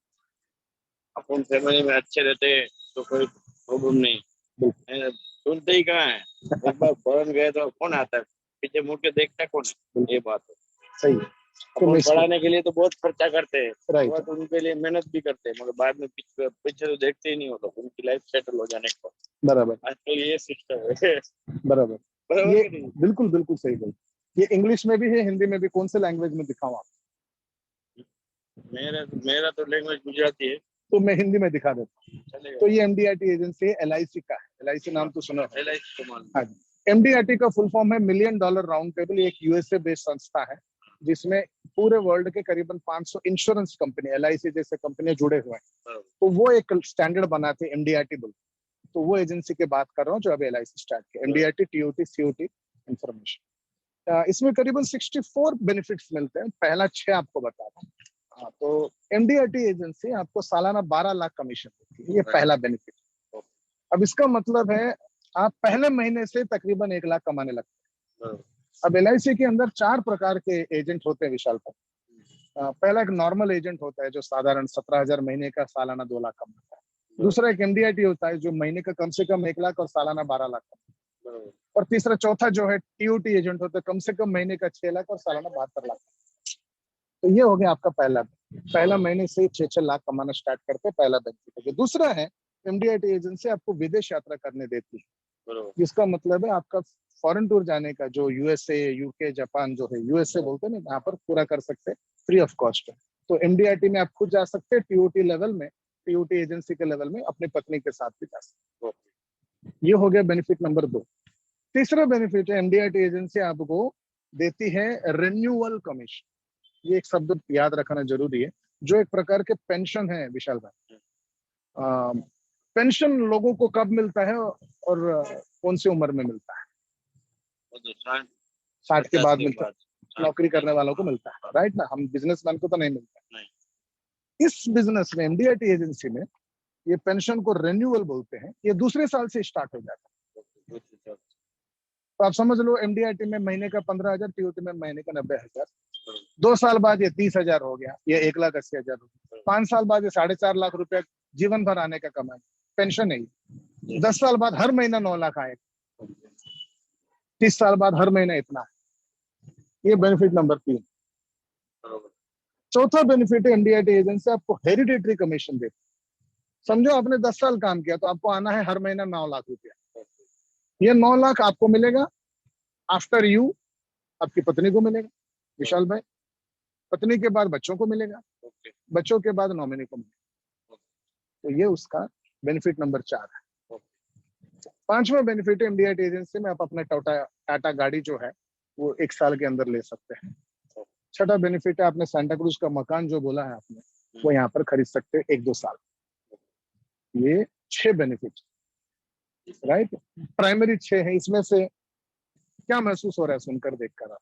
अपन फैमिली में अच्छे रहते हैं तो कोई प्रॉब्लम नहीं, सुनते ही कहाँ है। एक बार फॉरेन गए तो कौन आता है, पीछे मुड़ के देखता कौन है, ये बात है। सही। अपन पढ़ाने के लिए तो बहुत खर्चा करते हैं, राइट। तो उनके लिए मेहनत भी करते हैं, मगर बाद में पीछे तो देखते ही नहीं हो, तो उनकी लाइफ सेटल हो जाने को। बराबर आजकल ये सिस्टम है। बराबर। बराबर ये कि नहीं? बिल्कुल बिल्कुल सही बोल। ये इंग्लिश में भी है, हिंदी में भी, कौन से लैंग्वेज में दिखाऊं आप? मेरा तो लैंग्वेज गुजराती है, तो मैं हिंदी में दिखा देता हूँ। चलेगा। तो ये MDRT एजेंसी है, LIC का है। LIC नाम तो सुना है? LIC को मान। हाँ जी। MDRT का फुल फॉर्म है $1 मिलियन राउंड टेबल। एक USA बेस्ड संस्था है जिसमें पूरे वर्ल्ड के करीबन 500 इंश्योरेंस कंपनी, LIC जैसे कंपनियां जुड़े हुए हैं। तो वो एक स्टैंडर्ड बनाते हैं, MDRT बोलते हैं। तो वो एजेंसी की बात कर रहा हूँ जो अभी LIC स्टार्ट की, MDRT TOT COT इंफॉर्मेशन। इसमें करीबन 64 बेनिफिट्स मिलते हैं, पहला 6 आपको बता दूं। तो MDRT एजेंसी आपको सालाना 12 लाख कमीशन देती है, ये पहला बेनिफिट। अब इसका मतलब है आप पहले महीने से तकरीबन 1 लाख कमाने लगते हैं। अब LIC के अंदर 4 प्रकार के एजेंट होते हैं विशाल पर। पहला एक नॉर्मल एजेंट होता है जो साधारण 17,000 महीने का सालाना 2 लाख कमाता है। दूसरा एक MDRT होता है जो महीने का कम से कम 1 लाख और सालाना 12 लाख कमाता है। और तीसरा चौथा जो है TOT एजेंट होता है, कम से कम महीने का 6 लाख और सालाना 72 लाख। तो ये हो गया आपका पहला महीने से 6-6 लाख कमाना स्टार्ट करते हैं, पहला बेनिफिट। दूसरा है MDRT एजेंसी आपको विदेश यात्रा करने देती है, जिसका मतलब है आपका फॉरेन टूर जाने का जो USA, UK, जापान जो है, USA बोलते हैं ना, यहाँ पर पूरा कर सकते हैं फ्री ऑफ कॉस्ट। तो MDRT में आप खुद जा सकते हैं, TOT लेवल में, TOT एजेंसी के लेवल में अपनी पत्नी के साथ भी जा सकते हैं। ये हो गया बेनिफिट नंबर 2। तीसरा बेनिफिट है MDRT एजेंसी आपको देती है रिन्यूअल कमीशन। ये एक शब्द याद रखना जरूरी है, जो एक प्रकार के पेंशन है विशाल भाई। पेंशन लोगों को कब मिलता है और कौन सी उम्र में मिलता है? 60 के बाद मिलता है, नौकरी करने वालों को मिलता है, राइट ना? हम बिजनेसमैन को तो नहीं मिलता। इस बिजनेस में, MDRT एजेंसी में, ये पेंशन को रिन्यूअल बोलते हैं। ये दूसरे साल से स्टार्ट हो जाता है। तो आप समझ लो MDRT में महीने का 15,000, TOT में महीने का 90,000। 2 साल बाद ये 30,000 हो गया, ये 1,80,000 हो गया। 5 साल बाद ये 4.5 लाख रुपया जीवन भर आने का कमाई, पेंशन है। 10 साल बाद हर महीना 9 लाख आएगा। 30 साल बाद हर महीना इतना है। ये बेनिफिट नंबर 3। चौथा बेनिफिट है MDRT एजेंसी आपको हेरिडेटरी कमीशन देती। समझो आपने 10 साल काम किया तो आपको आना है हर महीना 9 लाख रुपया। ये 9 लाख आपको मिलेगा आफ्टर यू, आपकी पत्नी को मिलेगा विशाल भाई, पत्नी के बाद बच्चों को मिलेगा, बच्चों के बाद नॉमिनी को मिलेगा। तो ये उसका बेनिफिट नंबर 4 है। 5वां बेनिफिट है MDRT एजेंसी में आप अपना टाटा गाड़ी जो है वो 1 साल के अंदर ले सकते हैं। 6वां बेनिफिट है, आपने सांता क्रूज का मकान जो बोला है आपने, वो यहाँ पर खरीद सकते हैं 1-2 साल। ये 6 बेनिफिट, राइट? प्राइमरी 6 है। इसमें से क्या महसूस हो रहा है सुनकर, देखकर आप?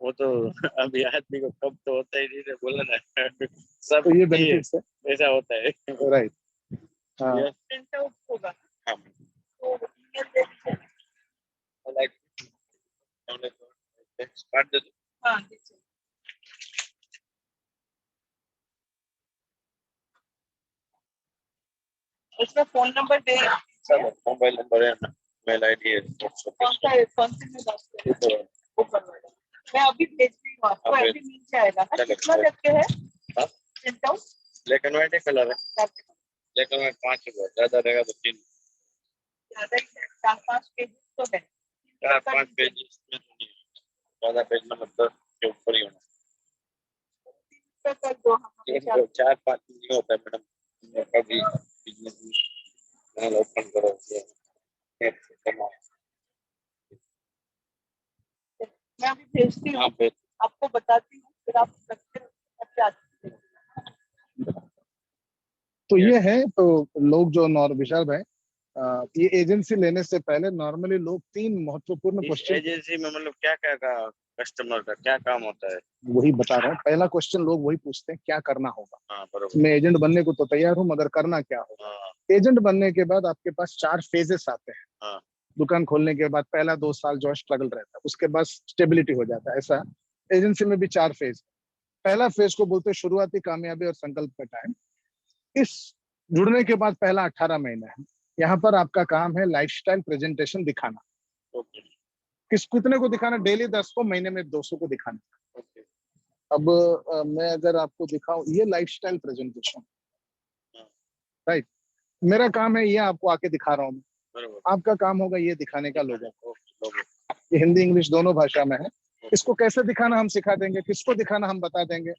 वो तो अभी आदमी को कब तो होता ही नहीं है, बोला ना सब। तो ये बेनिफिट्स है, ऐसा होता है, राइट? हाँ, प्रिंट आउट होगा हाँ। तो email दे दीजिए। स्टार्ट दे दो। हाँ दीजिए। उसमें फोन नंबर दे, मोबाइल नंबर है ना, मेल आईडी है। कौन सी में बात करें? ऊपर वाला। मैं अभी भेज रही हूँ आपको, अभी मिल जाएगा ना। कितना करके है print out? Black and white colour है। ब्लैक एंड व्हाइट 5 बहुत ज्यादा रहेगा तो 3 ज्यादा ही है, 4-5 पेज तो है। 4-5 पेज में तो नहीं, ज्यादा पेज मतलब 10 के ऊपर ही होना। कर दो, हम 4-5 नहीं होता है मैडम। कभी बिजनेस में ओपन करो, मैं अभी भेजती हूँ, आपको बताती हूँ, फिर आप तो ये है। तो लोग जो विशाल भाई, ये एजेंसी लेने से पहले नॉर्मली लोग 3 महत्वपूर्ण क्वेश्चन, एजेंसी में मतलब क्या क्या का कस्टमर का क्या काम होता है, वही बता रहा हूँ। पहला क्वेश्चन लोग वही पूछते हैं, क्या करना होगा। हाँ बरोबर। मैं एजेंट बनने को तो तैयार हूँ, मगर करना क्या होगा। एजेंट बनने के बाद आपके पास 4 फेजेस आते हैं। हाँ। दुकान खोलने के बाद पहला 2 साल जो है स्ट्रगल रहता है, उसके बाद स्टेबिलिटी हो जाता है। ऐसा एजेंसी में भी 4 फेज। पहला फेज को बोलते हैं शुरुआती कामयाबी और संकल्प का टाइम। इस जुड़ने के बाद पहला 18 महीना है। यहाँ पर आपका काम है लाइफस्टाइल प्रेजेंटेशन दिखाना। कितने को दिखाना? डेली 10 को, महीने में 200 को दिखाना। अब मैं अगर आपको दिखाऊं, ये लाइफस्टाइल प्रेजेंटेशन, राइट? मेरा काम है ये आपको आके दिखा रहा हूँ। आपका काम होगा ये दिखाने का लोगों को। ये हिंदी इंग्लिश दोनों भाषा में है। इसको कैसे दिखाना हम सिखा देंगे, किसको दिखाना हम बता देंगे,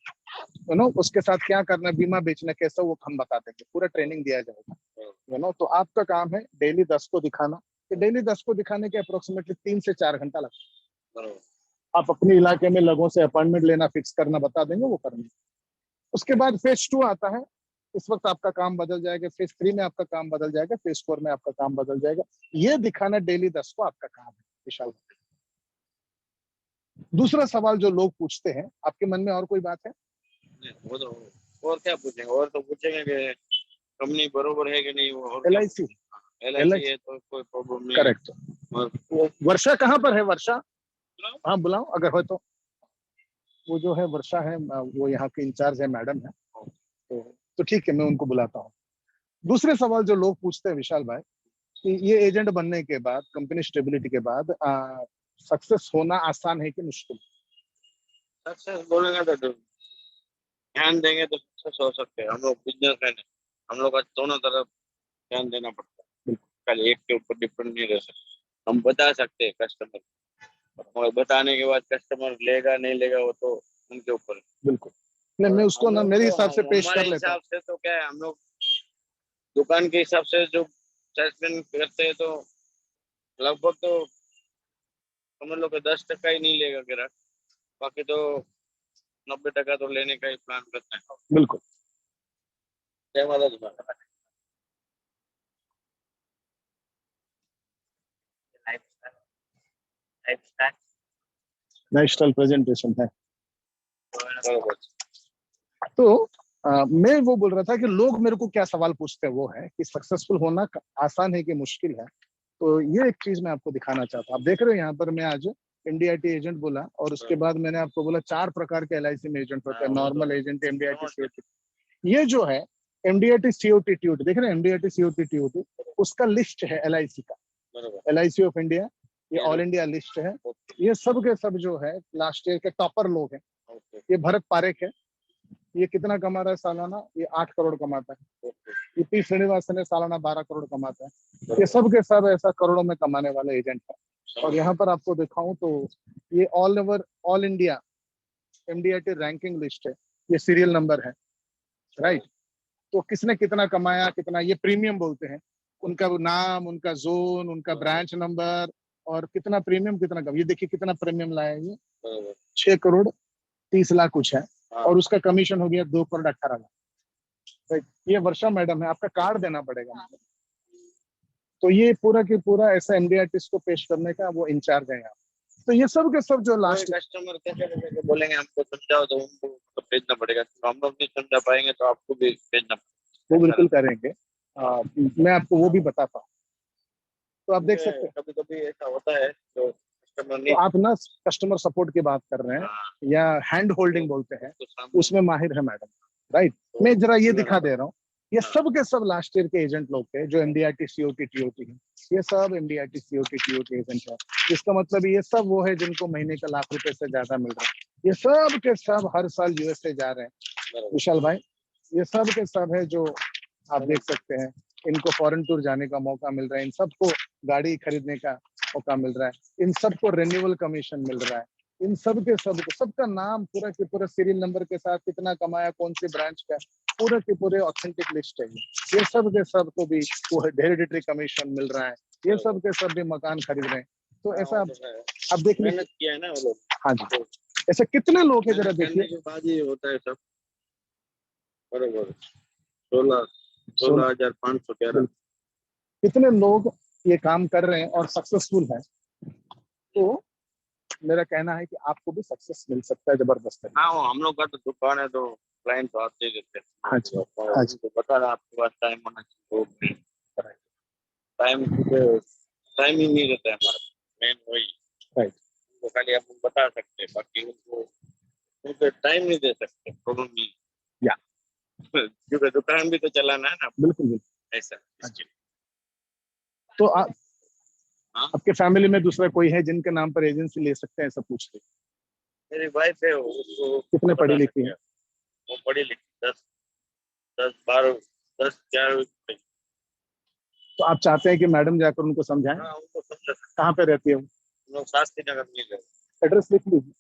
उसके साथ क्या करना, बीमा बेचना कैसा, वो हम बता देंगे। पूरा ट्रेनिंग दिया जाएगा। तो आपका काम है डेली 10 को दिखाना। डेली 10 को दिखाने के अप्रोक्सीमेटली 3 से 4 घंटा लगता है। आप अपने इलाके में लोगों से अपॉइंटमेंट लेना फिक्स करना बता देंगे, वो करेंगे। उसके बाद फेज 2 आता है। इस वक्त आपका काम बदल जाएगा। फेज 3 में आपका काम बदल जाएगा। फेज 4 में आपका काम बदल जाएगा। ये दिखाना डेली 10 को आपका काम है विशाल। दूसरा सवाल जो लोग पूछते हैं, आपके मन में और कोई बात है? वो तो और क्या पूछेंगे, और तो पूछेंगे कि कंपनी बरोबर है कि नहीं। वो LIC है तो कोई प्रॉब्लम नहीं। करेक्ट। वर्षा कहाँ पर है? वर्षा, हाँ बुलाओ अगर हो तो। वो जो है वर्षा है, वो यहाँ की इंचार्ज है, मैडम है। तो ठीक है, मैं उनको बुलाता हूँ। दूसरे सवाल जो लोग पूछते हैं विशाल भाई, कि ये एजेंट बनने के बाद, कंपनी स्टेबिलिटी के बाद सक्सेस होना आसान है कि मुश्किल? सक्सेस बोलेंगे तो ध्यान देंगे तो सक्सेस हो सकते हैं। हम लोग बिजनेसमैन है, हम लोग का दोनों तरफ ध्यान देना पड़ता है। कल एक के ऊपर डिपेंड नहीं रह सकते। हम बता सकते हैं कस्टमर, और बताने के बाद कस्टमर लेगा नहीं लेगा वो तो उनके ऊपर है। बिल्कुल नहीं, मैं उसको ना मेरे हिसाब से पेश कर लेता हूँ। हिसाब से तो क्या है, हम लोग दुकान के हिसाब से जो सेल्समैन करते हैं तो लगभग तो समझ लो कि 10% ही नहीं लेगा ग्राहक, बाकी तो 90% तो लेने का ही प्लान करते हैं। बिल्कुल। जय माता दी। नेशनल प्रेजेंटेशन है। बरोबर। तो मैं वो बोल रहा था कि लोग मेरे को क्या सवाल पूछते हैं, वो है कि सक्सेसफुल होना आसान है कि मुश्किल है। तो ये एक चीज मैं आपको दिखाना चाहता हूँ। आप देख रहे हो यहाँ पर मैं आज एनडीआईटी एजेंट बोला, और उसके बाद मैंने आपको बोला 4 प्रकार के एलआईसी में एजेंट होते हैं, नॉर्मल एजेंट, एमडीआईटी, सीओटी। ये जो है एमडीआईटी सीओटी टीओटी, देख रहे हैं एमडीआईटी सीओटी टीओटी, उसका लिस्ट है एलआईसी का, एलआईसी ऑफ इंडिया, ये ऑल इंडिया लिस्ट है। ये सब के सब जो है लास्ट ईयर के टॉपर लोग हैं। ये भरत पारेख है, ये कितना कमा रहा है सालाना, ये 8 करोड़ कमाता है। ये पी श्रीनिवासन है, सालाना 12 करोड़ कमाता है। ये सब के सब ऐसा करोड़ों में कमाने वाले एजेंट है। और यहाँ पर आपको दिखाऊं तो ये all over all India MDIT ranking list है, ये सीरियल नंबर है, राइट। तो किसने कितना कमाया, कितना, ये प्रीमियम बोलते हैं, उनका नाम, उनका जोन, उनका ब्रांच नंबर, और कितना प्रीमियम कितना कम। ये देखिए कितना प्रीमियम लाया, ये 6 करोड़ 30 लाख कुछ है, और उसका कमीशन हो गया 2 करोड़ 18 लाख। राइट, ये वर्षा मैडम है, आपका कार्ड देना पड़ेगा। तो ये पूरा की पूरा ऐसा एमडीआईटी को पेश करने का वो इंचार्ज है यहाँ। तो ये सब के सब जो लास्ट कस्टमर कैसे बोलेंगे हमको समझाओ, तो उनको तो भेजना पड़ेगा। तो हम लोग नहीं समझा पाएंगे तो आपको भी भेजना पड़ेगा। वो बिल्कुल करेंगे, मैं आपको वो भी बताता हूँ। तो आप देख सकते हैं कभी कभी ऐसा होता है तो तो आप ना कस्टमर सपोर्ट की बात कर रहे हैं, या हैंड होल्डिंग बोलते हैं, उसमें माहिर है मैडम, राइट। मैं जरा ये दिखा दे रहा हूँ, ये सब के सब लास्ट ईयर के एजेंट लोग थे जो एमडीआईटी सीओटी टीओटी है। ये सब एमडीआईटी सीओटी टीओटी एजेंट है। इसका मतलब ये सब वो है जिनको महीने का ₹1,00,000 से ज्यादा मिल रहा है। ये सब के सब हर साल यूएसए जा रहे हैं, विशाल भाई। ये सब के सब है जो आप देख सकते हैं, इनको फॉरेन टूर जाने का मौका मिल रहा है, इन सबको गाड़ी खरीदने का मौका मिल रहा है, इन सबको रिन्यूअल कमीशन मिल रहा है, इन सब के सब सबका नाम पूरा के पूरा सीरियल नंबर के साथ, कितना कमाया, कौन सी ब्रांच का, पूरे के पूरे ऑथेंटिक लिस्ट है। ये सब के सब को भी वो हेरिडिटरी कमीशन मिल रहा है, ये सब के सब भी मकान खरीद रहे हैं। तो ऐसा आप देख लीजिए, किया है ना वो लोग। हाँ जी, ऐसे कितने लोग हैं जरा देखिए। बाद ही होता है सब। बरोबर 16,511 कितने लोग ये काम कर रहे हैं और सक्सेसफुल है। तो मेरा कहना है कि आपको भी सक्सेस मिल सकता है जबरदस्त है। हाँ, वो हम लोग का तो दुकान है तो क्लाइंट तो आते ही रहते हैं। हाँ जी, हाँ जी। तो बता रहा आपके पास टाइम होना चाहिए, टाइम ही नहीं रहता है हमारा, मेन वही। राइट, तो खाली आप बता सकते हैं, बाकी उनको टाइम नहीं दे सकते, प्रॉब्लम नहीं। या क्योंकि दुकान भी तो चलाना है ना। बिल्कुल बिल्कुल ऐसा। तो आपके फैमिली में दूसरा कोई है जिनके नाम पर एजेंसी ले सकते हैं, ऐसा पूछ रहे? मेरी वाइफ है, वो कितने पढ़ी लिखी है? वो पढ़ी लिखी 10 12 10 11। तो आप चाहते हैं कि मैडम जाकर उनको समझाएं? हाँ, उनको समझा। कहाँ पे रहती है वो? लोग शास्त्री नगर में गए। एड्रेस लिख लीजिए,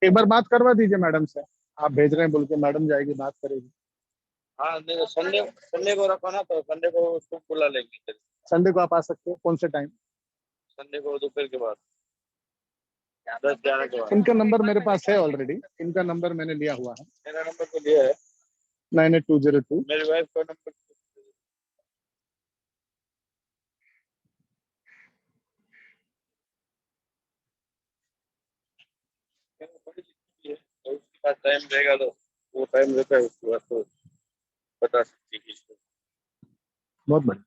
एक बार बात करवा दीजिए मैडम से। आप भेज रहे हैं बोल के, मैडम जाएगी, बात करेगी। हाँ, नहीं संडे को रखो ना, तो संडे को उसको बुला लेंगे। संडे को आप आ सकते हो, कौन से टाइम? संडे को दोपहर के बाद 10-11 के बाद। इनका नंबर मेरे पास है ऑलरेडी, इनका नंबर मैंने लिया हुआ है। मेरा नंबर तो लिया है, 98202। मेरी वाइफ का नंबर। उसके पास टाइम रहेगा तो वो टाइम रहता है, उसके बाद तो बता सकती है इसको। बहुत बढ़िया।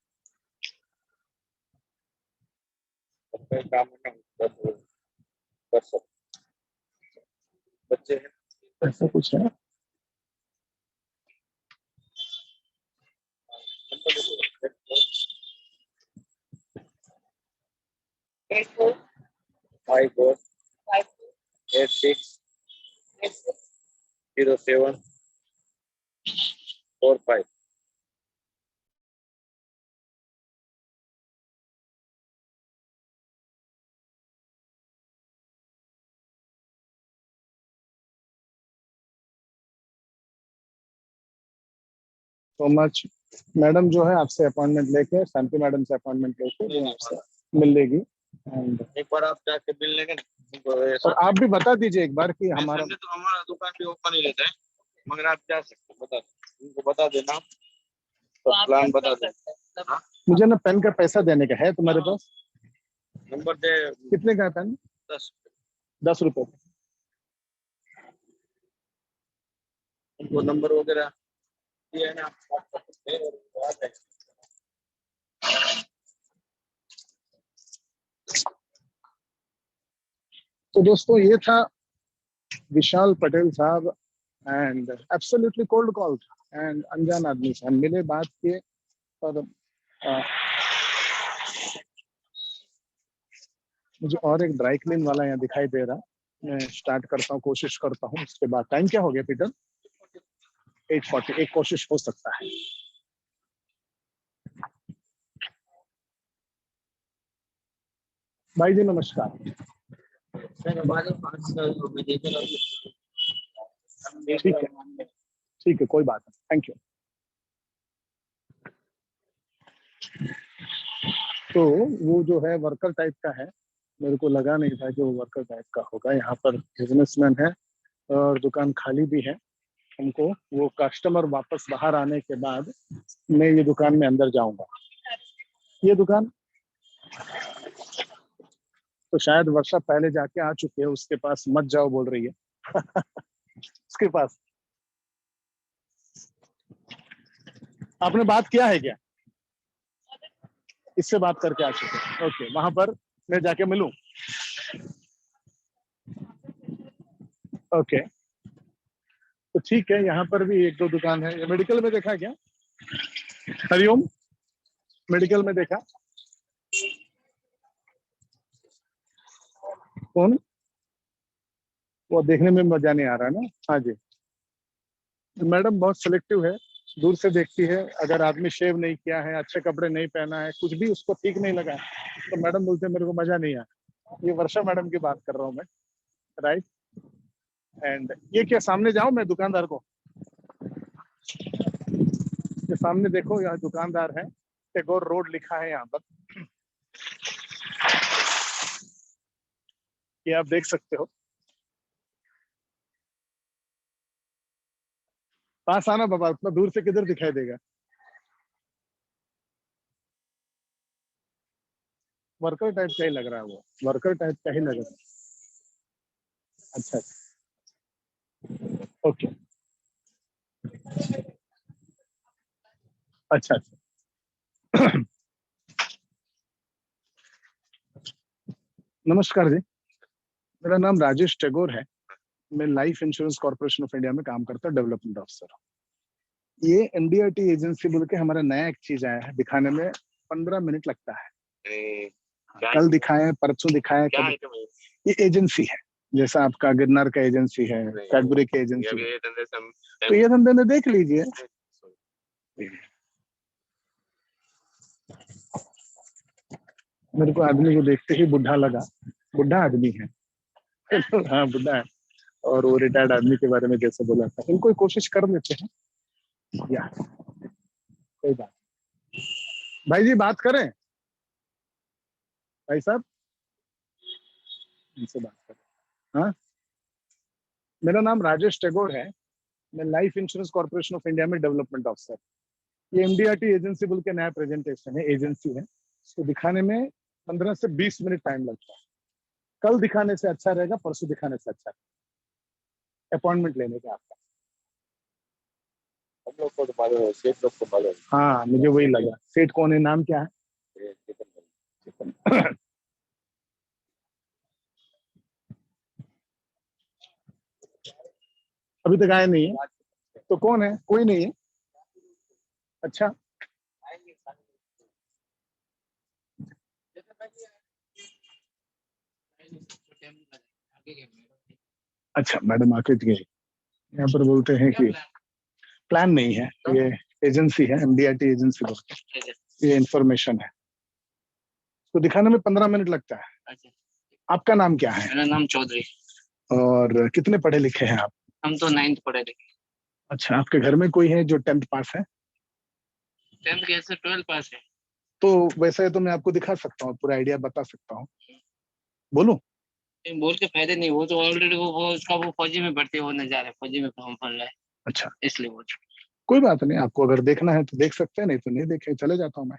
काम कर सकते बच्चे हैं, ऐसा कुछ है? फाइव 86 07 45। So much. मैडम जो है आपसे अपॉइंटमेंट लेके, शांति मैडम से अपॉइंटमेंट लेके वो आपसे मिल लेगी। And एक बार आप जाके मिल लेंगे ना उनको, ये और साथ आप भी बता दीजिए एक बार कि में हमारा संडे तो हमारा दुकान भी ओपन ही रहता है, मगर आप जा सकते हो, बता उनको बता देना, तो तो आप प्लान कर बता सकते देना। हैं। हाँ, मुझे ना पेन का पैसा देने का है तुम्हारे पास? नंबर दे, कितने का है पेन? 10 10 रुपए। उनको नंबर वगैरह दिया है ना, आप बात कर सकते हैं और वो आ जाएंगे। तो दोस्तों ये था विशाल पटेल साहब, एंड एब्सोल्युटली कोल्ड कॉल था, एंड अनजान आदमी से हम मिले, बात किए, और मुझे और एक ड्राई क्लीन वाला यहाँ दिखाई दे रहा, मैं स्टार्ट करता हूँ, कोशिश करता हूँ, उसके बाद टाइम क्या हो गया पीटर? 8:40, एक कोशिश हो सकता है। भाई जी नमस्कार। सर हमारे पास मैनेजर ठीक है, ठीक है, कोई बात नहीं, थैंक यू। तो वो जो है वर्कर टाइप का है, मेरे को लगा नहीं था कि वो वर्कर टाइप का होगा। यहाँ पर बिजनेसमैन है और दुकान खाली भी है। हमको वो कस्टमर वापस बाहर आने के बाद मैं ये दुकान में अंदर जाऊंगा। ये दुकान तो शायद वर्षा पहले जाके आ चुके हैं, उसके पास मत जाओ बोल रही है उसके पास आपने बात किया है क्या? इससे बात करके आ चुके हैं, ओके, वहां पर मैं जाके मिलूं। ओके, तो ठीक है, यहाँ पर भी एक दो दुकान है। ये मेडिकल में देखा क्या? हरिओम, मेडिकल में देखा? कौन? वो देखने में मजा नहीं आ रहा ना। हाँ जी, मैडम बहुत सिलेक्टिव है, दूर से देखती है, अगर आदमी शेव नहीं किया है, अच्छे कपड़े नहीं पहना है, कुछ भी उसको ठीक नहीं लगा तो मैडम बोलते हैं मेरे को मजा नहीं आया। ये वर्षा मैडम की बात कर रहा हूँ मैं, राइट? एंड ये क्या सामने जाऊं मैं दुकानदार को? ये सामने देखो, यहाँ दुकानदार है, टैगोर रोड लिखा है यहाँ पर, ये आप देख सकते हो। पास आना बाबा, उतना दूर से किधर दिखाई देगा? वर्कर टाइप का ही लग रहा है, वो वर्कर टाइप का ही लग रहा है। अच्छा, ओके, अच्छा अच्छा नमस्कार जी, मेरा नाम राजेश टैगोर है, मैं life insurance corporation of India में काम करता हूँ, डेवलपमेंट ऑफिसर। ये एनडीआरटी एजेंसी बोल के हमारा नया एक चीज आया है, दिखाने में 15 मिनट लगता है। कल दिखाए, परसों दिखाए, ये एजेंसी है, जैसा आपका गिरनार का एजेंसी है, कैडबरी की एजेंसी है, तो ये धंधे में देख लीजिए। मेरे को आदमी को देखते ही बुढ़ा लगा, बुढ़ा आदमी है हाँ बुढ़ा है, और वो रिटायर्ड आदमी के बारे में जैसे बोला था, इनको कोशिश कर लेते हैं या कोई बात। भाई जी बात करें, भाई साहब इनसे बात करें। हाँ, मेरा नाम राजेश टैगोर है, मैं life insurance corporation of India में डेवलपमेंट ऑफिसर। ये एमडीआरटी एजेंसी बोल के नया प्रेजेंटेशन है, एजेंसी है, इसको दिखाने में 15 से 20 मिनट टाइम लगता है। कल दिखाने से अच्छा रहेगा, परसों दिखाने से अच्छा रहेगा, अपॉइंटमेंट लेने का आपका। हम लोग को तो मालूम है, सेठ लोग को मालूम हाँ मुझे वही लगा। सेठ कौन है, नाम क्या है? है। अभी तक आया नहीं है, तो कौन है? कोई नहीं है। अच्छा, अच्छा मैडम आके गए, यहाँ पर बोलते हैं कि प्लान नहीं है, ये एजेंसी है, एमडीआरटी एजेंसी बोलते हैं, ये इंफॉर्मेशन है, तो दिखाने में 15 मिनट लगता है। आपका नाम क्या है? मेरा नाम चौधरी। और कितने पढ़े लिखे हैं आप? हम तो 9th पढ़े लिखे। अच्छा, आपके घर में कोई है जो 10th पास है? 10th कैसे 12 पास है? तो वैसे तो मैं आपको दिखा सकता हूँ, पूरा आइडिया बता सकता हूँ। बोलूं? बोल के फायदे नहीं, वो तो ऑलरेडी वो उसका वो फौजी में भर्ती होने जा रहा है, फौजी में फॉर्म भर रहा है, अच्छा, इसलिए वो कोई बात नहीं, आपको अगर देखना है तो देख सकते हैं, नहीं तो नहीं देखे, चले जाता हूँ मैं।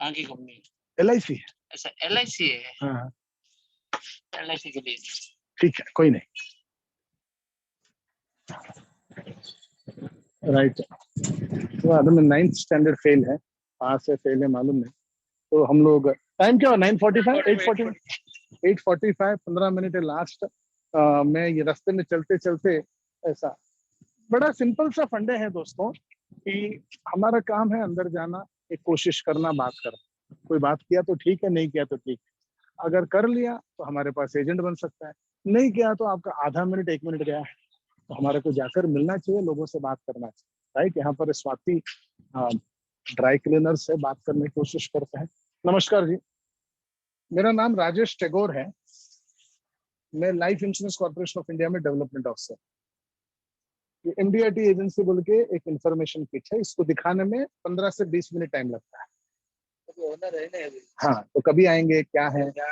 आगे कंपनी LIC है। ऐसा LIC है? हाँ LIC के लिए ठीक है, कोई नहीं। राइट, तो आदमी 9th स्टैंडर्ड फेल है, पास है फेल है मालूम नहीं। तो हम लोग टाइम क्या हो, 9:45 8:45 15 मिनट है लास्ट। मैं ये रास्ते में चलते चलते ऐसा बड़ा सिंपल सा फंडे है दोस्तों कि हमारा काम है अंदर जाना, एक कोशिश करना, बात करना। कोई बात किया तो ठीक है, नहीं किया तो ठीक है। अगर कर लिया तो हमारे पास एजेंट बन सकता है, नहीं किया तो आपका आधा मिनट 1 मिनट गया है। तो हमारे को जाकर मिलना चाहिए, लोगों से बात करना चाहिए। राइट, यहाँ पर स्वाति ड्राई क्लीनर से बात करने की कोशिश करते हैं। नमस्कार जी, मेरा नाम राजेश टैगोर है, मैं life insurance corporation of India में डेवलपमेंट ऑफिसर। ये MDRT एजेंसी बोल के एक इंफॉर्मेशन किट है, इसको दिखाने में 15 से 20 मिनट टाइम लगता है। ओनर है ना अभी? हाँ, तो कभी आएंगे, क्या है? क्या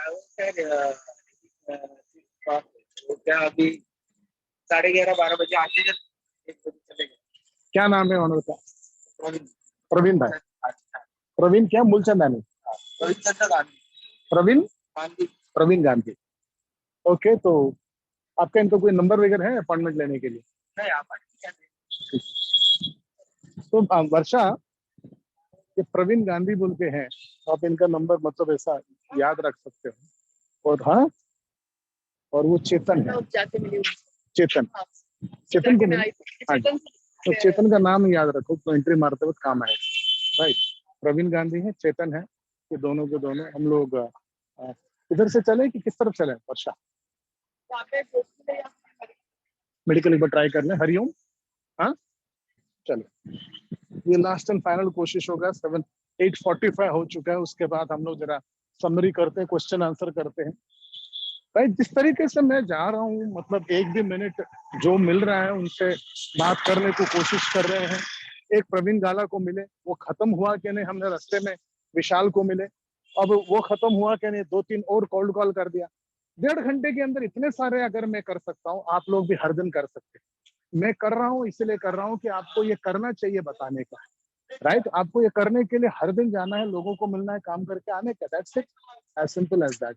अभी 11:30 12 बजे आते हैं, 1 बजे चलेंगे। क्या नाम है ऑनर का? प्रवीण। प्रवीण भाई। प्रवीण क्या, मूलचंदानी? प्रवीण गांधी। प्रवीण गांधी। ओके, तो आपका इनका कोई नंबर वगैरह है अपॉइंटमेंट लेने के लिए? नहीं, आप तो वर्षा, ये प्रवीण गांधी बोल के हैं, तो आप इनका नंबर मतलब ऐसा याद रख सकते हो। और हाँ, और वो चेतन है, जाके मिली चेतन, हाँ, चेतन को मैं मिले? आई थी। हाँ जी, तो चेतन का नाम याद रखो, तो एंट्री मारते वक्त काम आए। राइट, प्रवीण गांधी है, चेतन है, ये दोनों के दोनों हम लोग इधर से चले कि किस तरफ चले वर्षा? मेडिकल एक बार ट्राई कर ले, हरिओम। हाँ चलो, ये लास्ट एंड फाइनल कोशिश होगा। 8:45 हो चुका है, उसके बाद हम लोग जरा समरी करते हैं, क्वेश्चन आंसर करते हैं। भाई जिस तरीके से मैं जा रहा हूँ, मतलब एक भी मिनट जो मिल रहा है उनसे बात करने को कोशिश कर रहे हैं। एक प्रवीण गाला को मिले, वो खत्म हुआ कि नहीं, हमने रास्ते में विशाल को मिले, अब वो खत्म हुआ कि नहीं, 2-3 और कोल्ड कॉल कर दिया। 1.5 घंटे के अंदर इतने सारे अगर मैं कर सकता हूँ, आप लोग भी हर दिन कर सकते हैं। मैं कर रहा हूँ इसलिए कर रहा हूँ कि आपको ये करना चाहिए बताने का। राइट, आपको ये करने के लिए हर दिन जाना है, लोगों को मिलना है, काम करके आने का। That's it, as simple as that.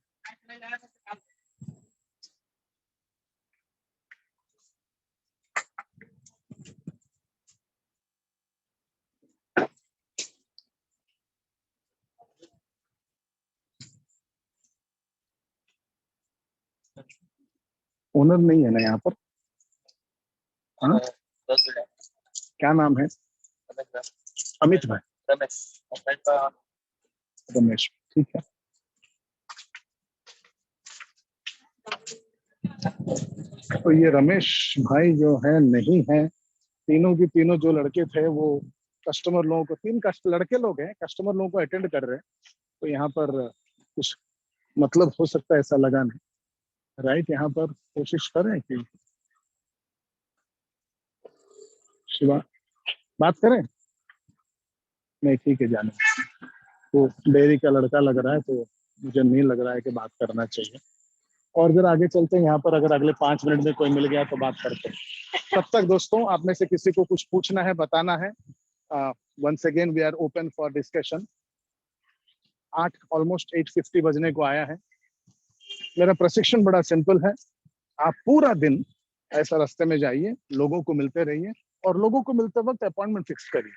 Owner नहीं है ना यहाँ पर? हाँ, क्या नाम है? अमित भाई, रमेश, ठीक है। तो ये रमेश भाई जो है नहीं है, तीनों की तीनों जो लड़के थे वो कस्टमर लोगों को, 3 लड़के लोग हैं, कस्टमर लोगों को अटेंड कर रहे हैं। तो यहाँ पर कुछ मतलब हो सकता है ऐसा लगा नहीं। राइट, यहाँ पर कोशिश करें कि शिवा बात करें, नहीं ठीक है, जाने। तो डेयरी का लड़का लग रहा है, तो मुझे नहीं लग रहा है कि बात करना चाहिए। और जरा आगे चलते हैं, यहाँ पर अगर अगले 5 मिनट में कोई मिल गया तो बात करते हैं। तब तक दोस्तों, आप में से किसी को कुछ पूछना है, बताना है, once again we are open for discussion. Almost 8:50 बजने को आया है। मेरा प्रशिक्षण बड़ा सिंपल है, आप पूरा दिन ऐसा रास्ते में जाइए, लोगों को मिलते रहिए, और लोगों को मिलते वक्त अपॉइंटमेंट फिक्स करिए।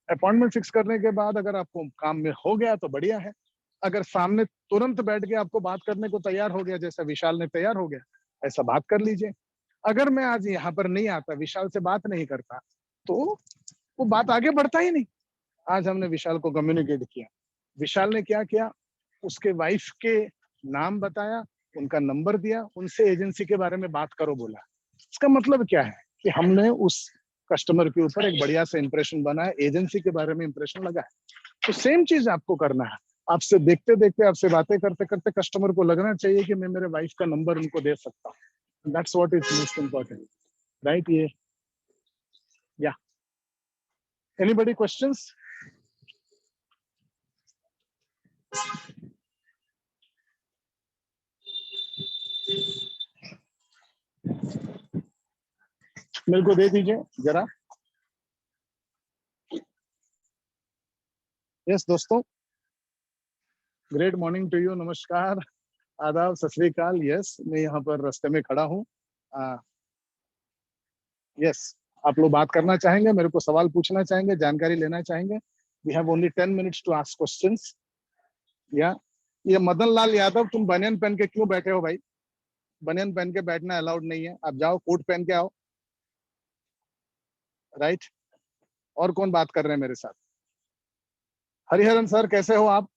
अपॉइंटमेंट फिक्स करने के बाद अगर आपको काम में हो गया तो बढ़िया है, अगर सामने तुरंत बैठ के आपको बात करने को तैयार हो गया, जैसा विशाल ने तैयार हो गया, ऐसा बात कर लीजिए। अगर मैं आज यहाँ पर नहीं आता, विशाल से बात नहीं करता, तो वो बात आगे बढ़ता ही नहीं। आज हमने विशाल को कम्युनिकेट किया, विशाल ने क्या किया, उसके वाइफ के नाम बताया, उनका नंबर दिया, उनसे एजेंसी के बारे में बात करो बोला। इसका मतलब क्या है कि हमने उस कस्टमर के ऊपर एक बढ़िया से इंप्रेशन बनाया, एजेंसी के बारे में इंप्रेशन लगा है। तो सेम चीज आपको करना है, आपसे देखते देखते, आपसे बातें करते करते कस्टमर को लगना चाहिए कि मैं मेरे वाइफ का नंबर उनको दे सकता हूँ। That's what is most important, right? ये या एनीबॉडी क्वेश्चंस? मेरे को दे दीजिए जरा। यस दोस्तों, ग्रेट मॉर्निंग टू यू, नमस्कार, आदाब, सत श्री अकाल। यस, मैं यहाँ पर रास्ते में खड़ा हूँ। यस, आप लोग बात करना चाहेंगे, मेरे को सवाल पूछना चाहेंगे, जानकारी लेना चाहेंगे? We have only 10 minutes to ask questions. या ये मदन लाल यादव, तुम बनियान पहन के क्यों बैठे हो भाई? बनियान पहन के बैठना अलाउड नहीं है, आप जाओ कोट पहन के आओ। राइट, और कौन बात कर रहे हैं मेरे साथ? हरिहरन सर, कैसे हो आप?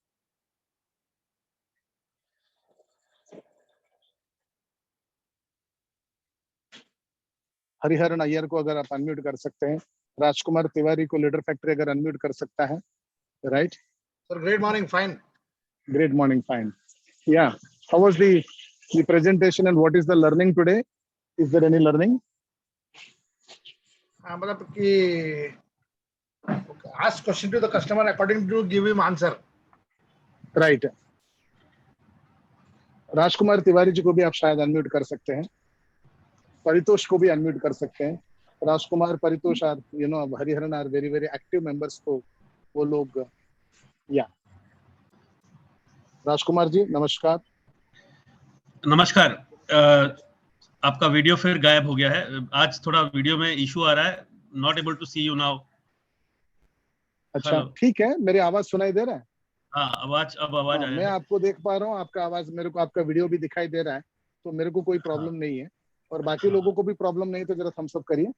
हरिहरन अय्यर को अगर आप अनम्यूट कर सकते हैं। राजकुमार तिवारी को लीडर फैक्ट्री अगर अनम्यूट कर सकता है। Right sir, great morning, fine. Great morning, fine. Yeah, how was the presentation and what is the learning today? Is there any learning? मतलब कि ask question to the customer according to give him answer. Right. राजकुमार तिवारी जी को भी आप शायद unmute कर सकते हैं। परितोष को भी अनम्यूट कर सकते हैं। Rajkumar, Paritosh are Hariharan are very very active members, तो वो लोग। या राजकुमार जी नमस्कार। नमस्कार। आपका वीडियो फिर गायब हो गया है। आज थोड़ा वीडियो में इशू आ रहा है, not able to see you now. अच्छा, ठीक है, मेरी आवाज सुनाई दे रहा है? हाँ, आवाज अब आवाज आ रहा है। मैं आपको देख पा रहा हूँ, आपका आवाज मेरे को, आपका वीडियो भी दिखाई दे रहा है, तो मेरे को कोई प्रॉब्लम नहीं है। और बाकी लोगों को भी प्रॉब्लम नहीं, तो जरा थम्स अप करिए।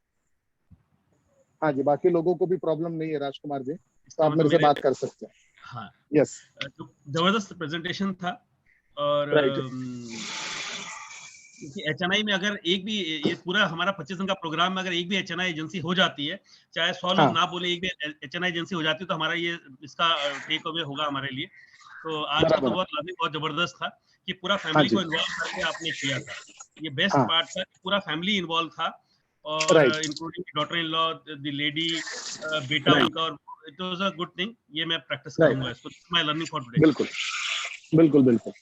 हाँ जी, बाकी लोगों को भी प्रॉब्लम नहीं है राजकुमार जी, तो आप मेरे से बात कर सकते हैं। हाँ, यस, जबरदस्त प्रेजेंटेशन था। और HNI में अगर एक भी, ये पूरा हमारा 25 दिन का प्रोग्राम में अगर एक भी HNI एजेंसी हो जाती है, चाहे 100 लोग ना बोले, एक भी HNI एजेंसी हो जाती है, तो हमारा ये इसका टेक अवे होगा हमारे लिए। तो आज का तो बहुत लर्निंग बहुत जबरदस्त था कि पूरा फैमिली को इन्वॉल्व करके आपने किया था। ये बेस्ट पार्ट था, पूरा फैमिली इन्वॉल्व था, और including daughter in law, the lady, बेटा उनका, और it was a good thing. ये मैं प्रैक्टिस करूंगा इसको, माय लर्निंग फॉर टुडे। बिल्कुल बिल्कुल बिल्कुल,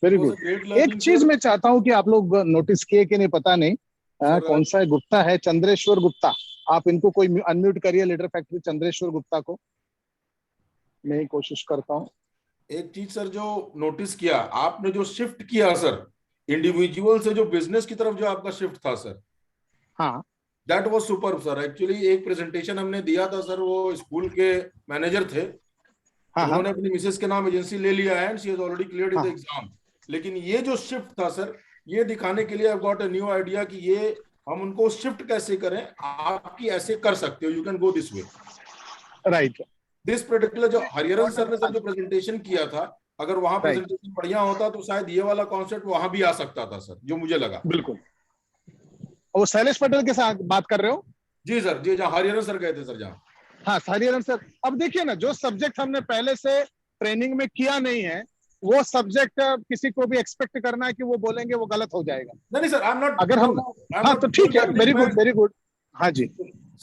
वेरी गुड। एक चीज मैं चाहता हूं कि आप लोग नोटिस किए कि नहीं पता नहीं, कौन सा है गुप्ता है, चंद्रेश्वर गुप्ता, आप इनको कोई अनम्यूट करिए, लीडर फैक्ट्री चंद्रेश्वर गुप्ता को। मैं ही कोशिश करता हूँ। एक चीज सर जो नोटिस किया आपने, जो शिफ्ट किया सर इंडिविजुअल से जो बिजनेस की तरफ जो आपका शिफ्ट था सर, हाँ, that was super sir. Actually एक प्रेजेंटेशन हमने दिया था सर, वो स्कूल के मैनेजर थे, उन्होंने अपनी मिसेस के नाम एजेंसी ले लिया है and she has already cleared the exam. लेकिन ये जो शिफ्ट था सर, ये दिखाने के लिए I got a new idea कि ये हम उनको शिफ्ट कैसे करें, आपकी ऐसे कर सकते हो, you can go this way. Right, this particular जो हरिहरन सर ने सर जो प्रेजेंटेशन किया था, अगर वहां प्रेजेंटेशन बढ़िया होता तो शायद ये वाला कॉन्सेप्ट वहां भी आ सकता था सर, जो मुझे लगा। बिल्कुल। वो शैलेश पटेल के साथ बात कर रहे हो? जी सर, जी, जहाँ हरिहरन सर गए थे सर, जहाँ। हाँ, हरिहरन सर। अब देखिए ना, जो सब्जेक्ट हमने पहले से ट्रेनिंग में किया नहीं है, वो सब्जेक्ट किसी को भी एक्सपेक्ट करना है कि वो बोलेंगे, वो गलत हो जाएगा। नहीं सर, आई एम नॉट, अगर हम, हाँ तो ठीक है, वेरी गुड वेरी गुड। हाँ जी,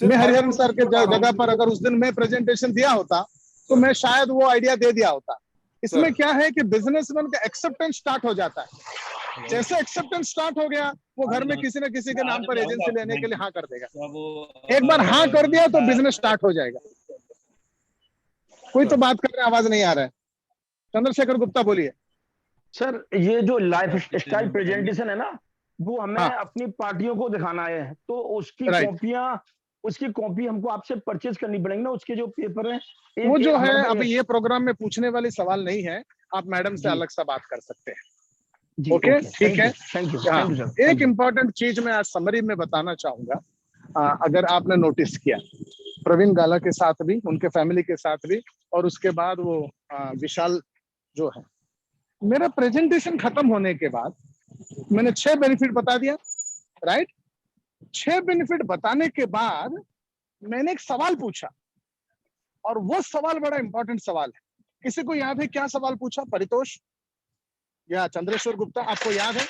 मैं हरिहरन सर के जगह पर अगर उस दिन मैं प्रेजेंटेशन दिया होता तो मैं शायद वो आइडिया दे दिया होता। इसमें क्या है कि बिजनेसमैन का एक्सेप्टेंस स्टार्ट हो जाता है। जैसे एक्सेप्टेंस स्टार्ट हो गया, वो घर में किसी न किसी के नाम पर एजेंसी लेने के लिए हाँ कर देगा। एक बार हाँ कर दिया तो बिजनेस स्टार्ट हो जाएगा। कोई तो बात कर रहे, आवाज नहीं आ रहा है। चंद्रशेखर गुप्ता बोलिए। सर, ये जो लाइफ स्टाइल प्रेजेंटेशन है ना, वो हमें अपनी पार्टियों को दिखाना है, तो उसकी कॉपियां, उसकी कॉपी हमको आपसे परचेज करनी पड़ेगी ना, उसके जो पेपर हैं। वो जो है, अभी ये प्रोग्राम में पूछने वाली सवाल नहीं है, आप मैडम से अलग सा बात कर सकते हैं। ओके, ठीक है, थैंक यू सर। एक इम्पॉर्टेंट चीज मैं आज समरी में बताना चाहूंगा। अगर आपने नोटिस किया, प्रवीण गाला के साथ भी, उनके फैमिली के साथ भी, और उसके बाद वो विशाल जो है, मेरा प्रेजेंटेशन खत्म होने के बाद मैंने 6 बेनिफिट बता दिया। राइट, 6 बेनिफिट बताने के बाद मैंने एक सवाल पूछा, और वो सवाल बड़ा इंपॉर्टेंट सवाल है। किसी को याद है क्या सवाल पूछा? परितोष या चंद्रेश्वर गुप्ता, आपको याद है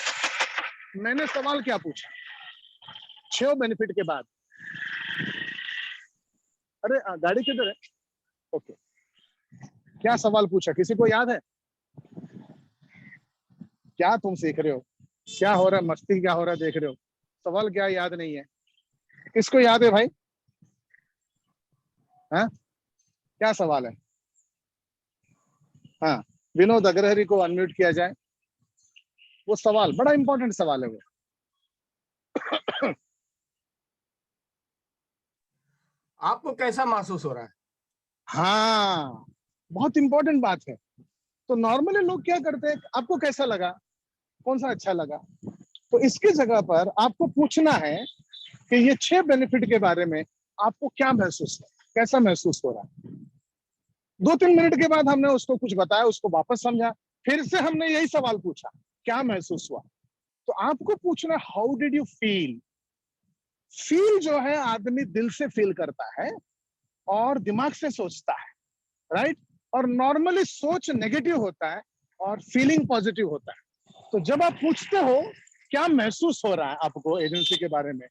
मैंने सवाल क्या पूछा 6 बेनिफिट के बाद? अरे गाड़ी किधर है? ओके, क्या सवाल पूछा, किसी को याद है? क्या तुम सीख रहे हो? क्या हो रहा है? मस्ती क्या हो रहा है देख रहे हो? सवाल क्या याद नहीं है? किसको याद है भाई? हाँ, क्या सवाल है? हाँ, विनोद अग्रहरी को अनम्यूट किया जाए। वो सवाल बड़ा इंपॉर्टेंट सवाल है वो। आपको कैसा महसूस हो रहा है? हाँ, बहुत इंपॉर्टेंट बात है। तो नॉर्मली लोग क्या करते हैं, आपको कैसा लगा, कौन सा अच्छा लगा? तो इसकी जगह पर आपको पूछना है कि ये 6 बेनिफिट के बारे में आपको क्या महसूस है, कैसा महसूस हो रहा है। 2-3 मिनट के बाद हमने उसको कुछ बताया, उसको वापस समझा, फिर से हमने यही सवाल पूछा, क्या महसूस हुआ? तो आपको पूछना, how did you feel? Feel जो है आदमी दिल से फील करता है और दिमाग से सोचता है, राइट? और नॉर्मली सोच नेगेटिव होता है और फीलिंग पॉजिटिव होता है। तो जब आप पूछते हो क्या महसूस हो रहा है आपको एजेंसी के बारे में,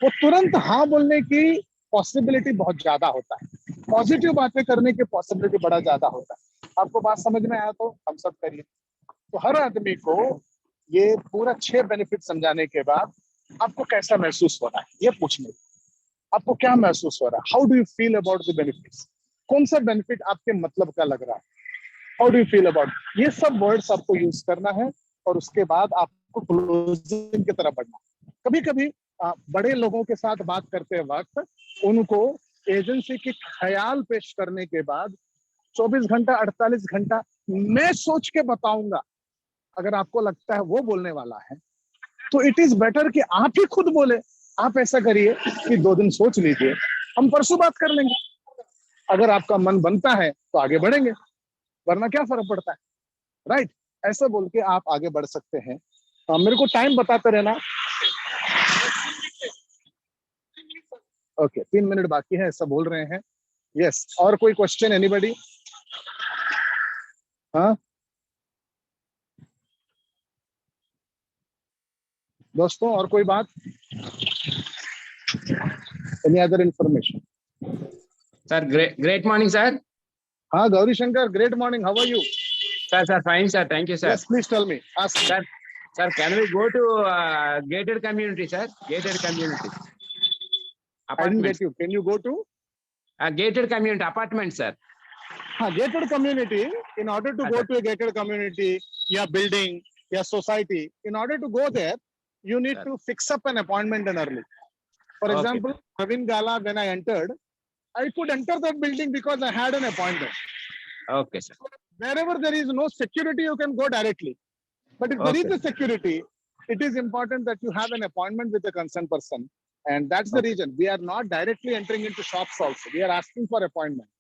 वो तुरंत हाँ बोलने की पॉसिबिलिटी बहुत ज्यादा होता है, पॉजिटिव बातें करने की पॉसिबिलिटी बड़ा ज्यादा होता है। आपको बात समझ में आया तो हम सब करिए। तो हर आदमी को ये पूरा 6 बेनिफिट समझाने के बाद आपको कैसा महसूस हो रहा है ये पूछने, आपको क्या महसूस हो रहा है, how do you feel about the benefits, कौन सा बेनिफिट आपके मतलब का लग रहा है, how do you feel about, ये सब वर्ड्स आपको यूज करना है। और उसके बाद आपको क्लोजिंग की तरफ बढ़ना। कभी कभी बड़े लोगों के साथ बात करते वक्त उनको एजेंसी की ख्याल पेश करने के बाद 24 घंटा 48 घंटा मैं सोच के बताऊंगा, अगर आपको लगता है वो बोलने वाला है तो इट इज बेटर कि आप ही खुद बोले। आप ऐसा करिए कि 2 दिन सोच लीजिए, हम परसों बात कर लेंगे। अगर आपका मन बनता है तो आगे बढ़ेंगे, वरना क्या फर्क पड़ता है, राइट? ऐसा बोल के आप आगे बढ़ सकते हैं। मेरे को टाइम बताते रहना। ओके, 3 मिनट बाकी है, ऐसा बोल रहे हैं। यस, और कोई क्वेश्चन एनीबॉडी? हाँ दोस्तों, और कोई बात? Any other information? Sir, great morning, sir. हाँ Gauri Shankar, great morning, how are you? Sir, fine, sir. Thank you, sir. Yes, please tell me. Ask me. Sir, can we go to gated community, sir? Gated community. I didn't get you. Can you go to? Gated community apartment, sir. हाँ, gated community. In order to go to a gated community, या building, या society, in order to go there, you need to fix up an appointment early. For example, Praveen Gala, when I entered, I could enter that building because I had an appointment. Okay, sir. Wherever there is no security, you can go directly. But if there is a security, it is important that you have an appointment with a concerned person. And that's the reason we are not directly entering into shops also. We are asking for appointment.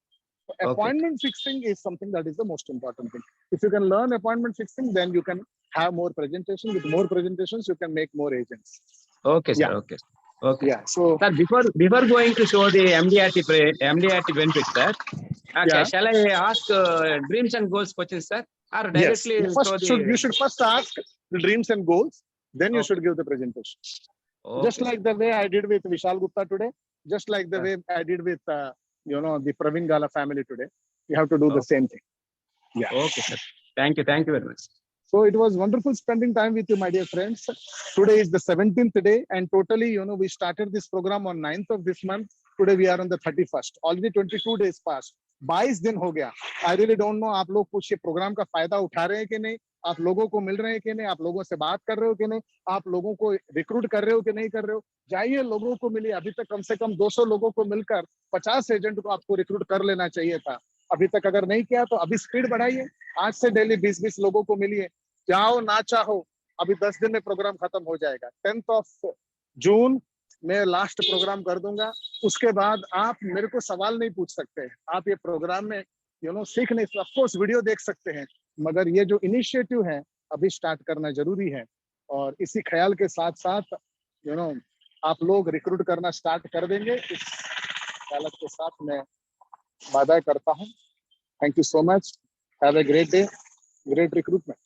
So appointment fixing is something that is the most important thing. If you can learn appointment fixing, then you can have more presentation. With more presentations, you can make more agents. Okay, sir. Yeah. Okay. Okay. Yeah. So, sir, before going to show the MDRT benefits, sir, shall I ask dreams and goals questions, sir, or directly? Yes. You should first ask the dreams and goals, then you should give the presentation. Just like the way I did with Vishal Gupta today, just like the way I did with the Praveen Gala family today. You have to do the same thing. Yeah. Okay, sir. Thank you very much. So it was wonderful spending time with you, my dear friends. Today is the 17th day, and totally, we started this program on 9th of this month. Today we are on the 31st. Already 22 days passed. 22 दिन हो गया. I really don't know आप लोग कुछ ये programme का फायदा उठा रहे हैं कि नहीं, आप लोगों को मिल रहे हैं कि नहीं, आप लोगों से बात कर रहे हो कि नहीं, आप लोगों को रिक्रूट कर रहे हो कि नहीं कर रहे हो. जाइए, लोगों को मिलिए. अभी तक कम से कम 200 लोगों को मिलकर 50 एजेंट को आपको रिक्रूट कर लेना चाहिए था. अभी तक अगर नहीं किया तो अभी स्पीड बढ़ाइए. आज से डेली 20-20 लोगों को मिलिए. चाहो ना चाहो, अभी 10 दिन में प्रोग्राम खत्म हो जाएगा. 10th of June मैं लास्ट प्रोग्राम कर दूंगा. उसके बाद आप मेरे को सवाल नहीं पूछ सकते. आप ये प्रोग्राम में सीख नहीं, ऑफ कोर्स वीडियो देख सकते हैं, मगर ये जो इनिशिएटिव है अभी स्टार्ट करना जरूरी है. और इसी ख्याल के साथ साथ आप लोग रिक्रूट करना स्टार्ट कर देंगे, इस ख्याल के साथ मैं वादा करता हूँ. Thank you so much. Have a great day, great recruitment.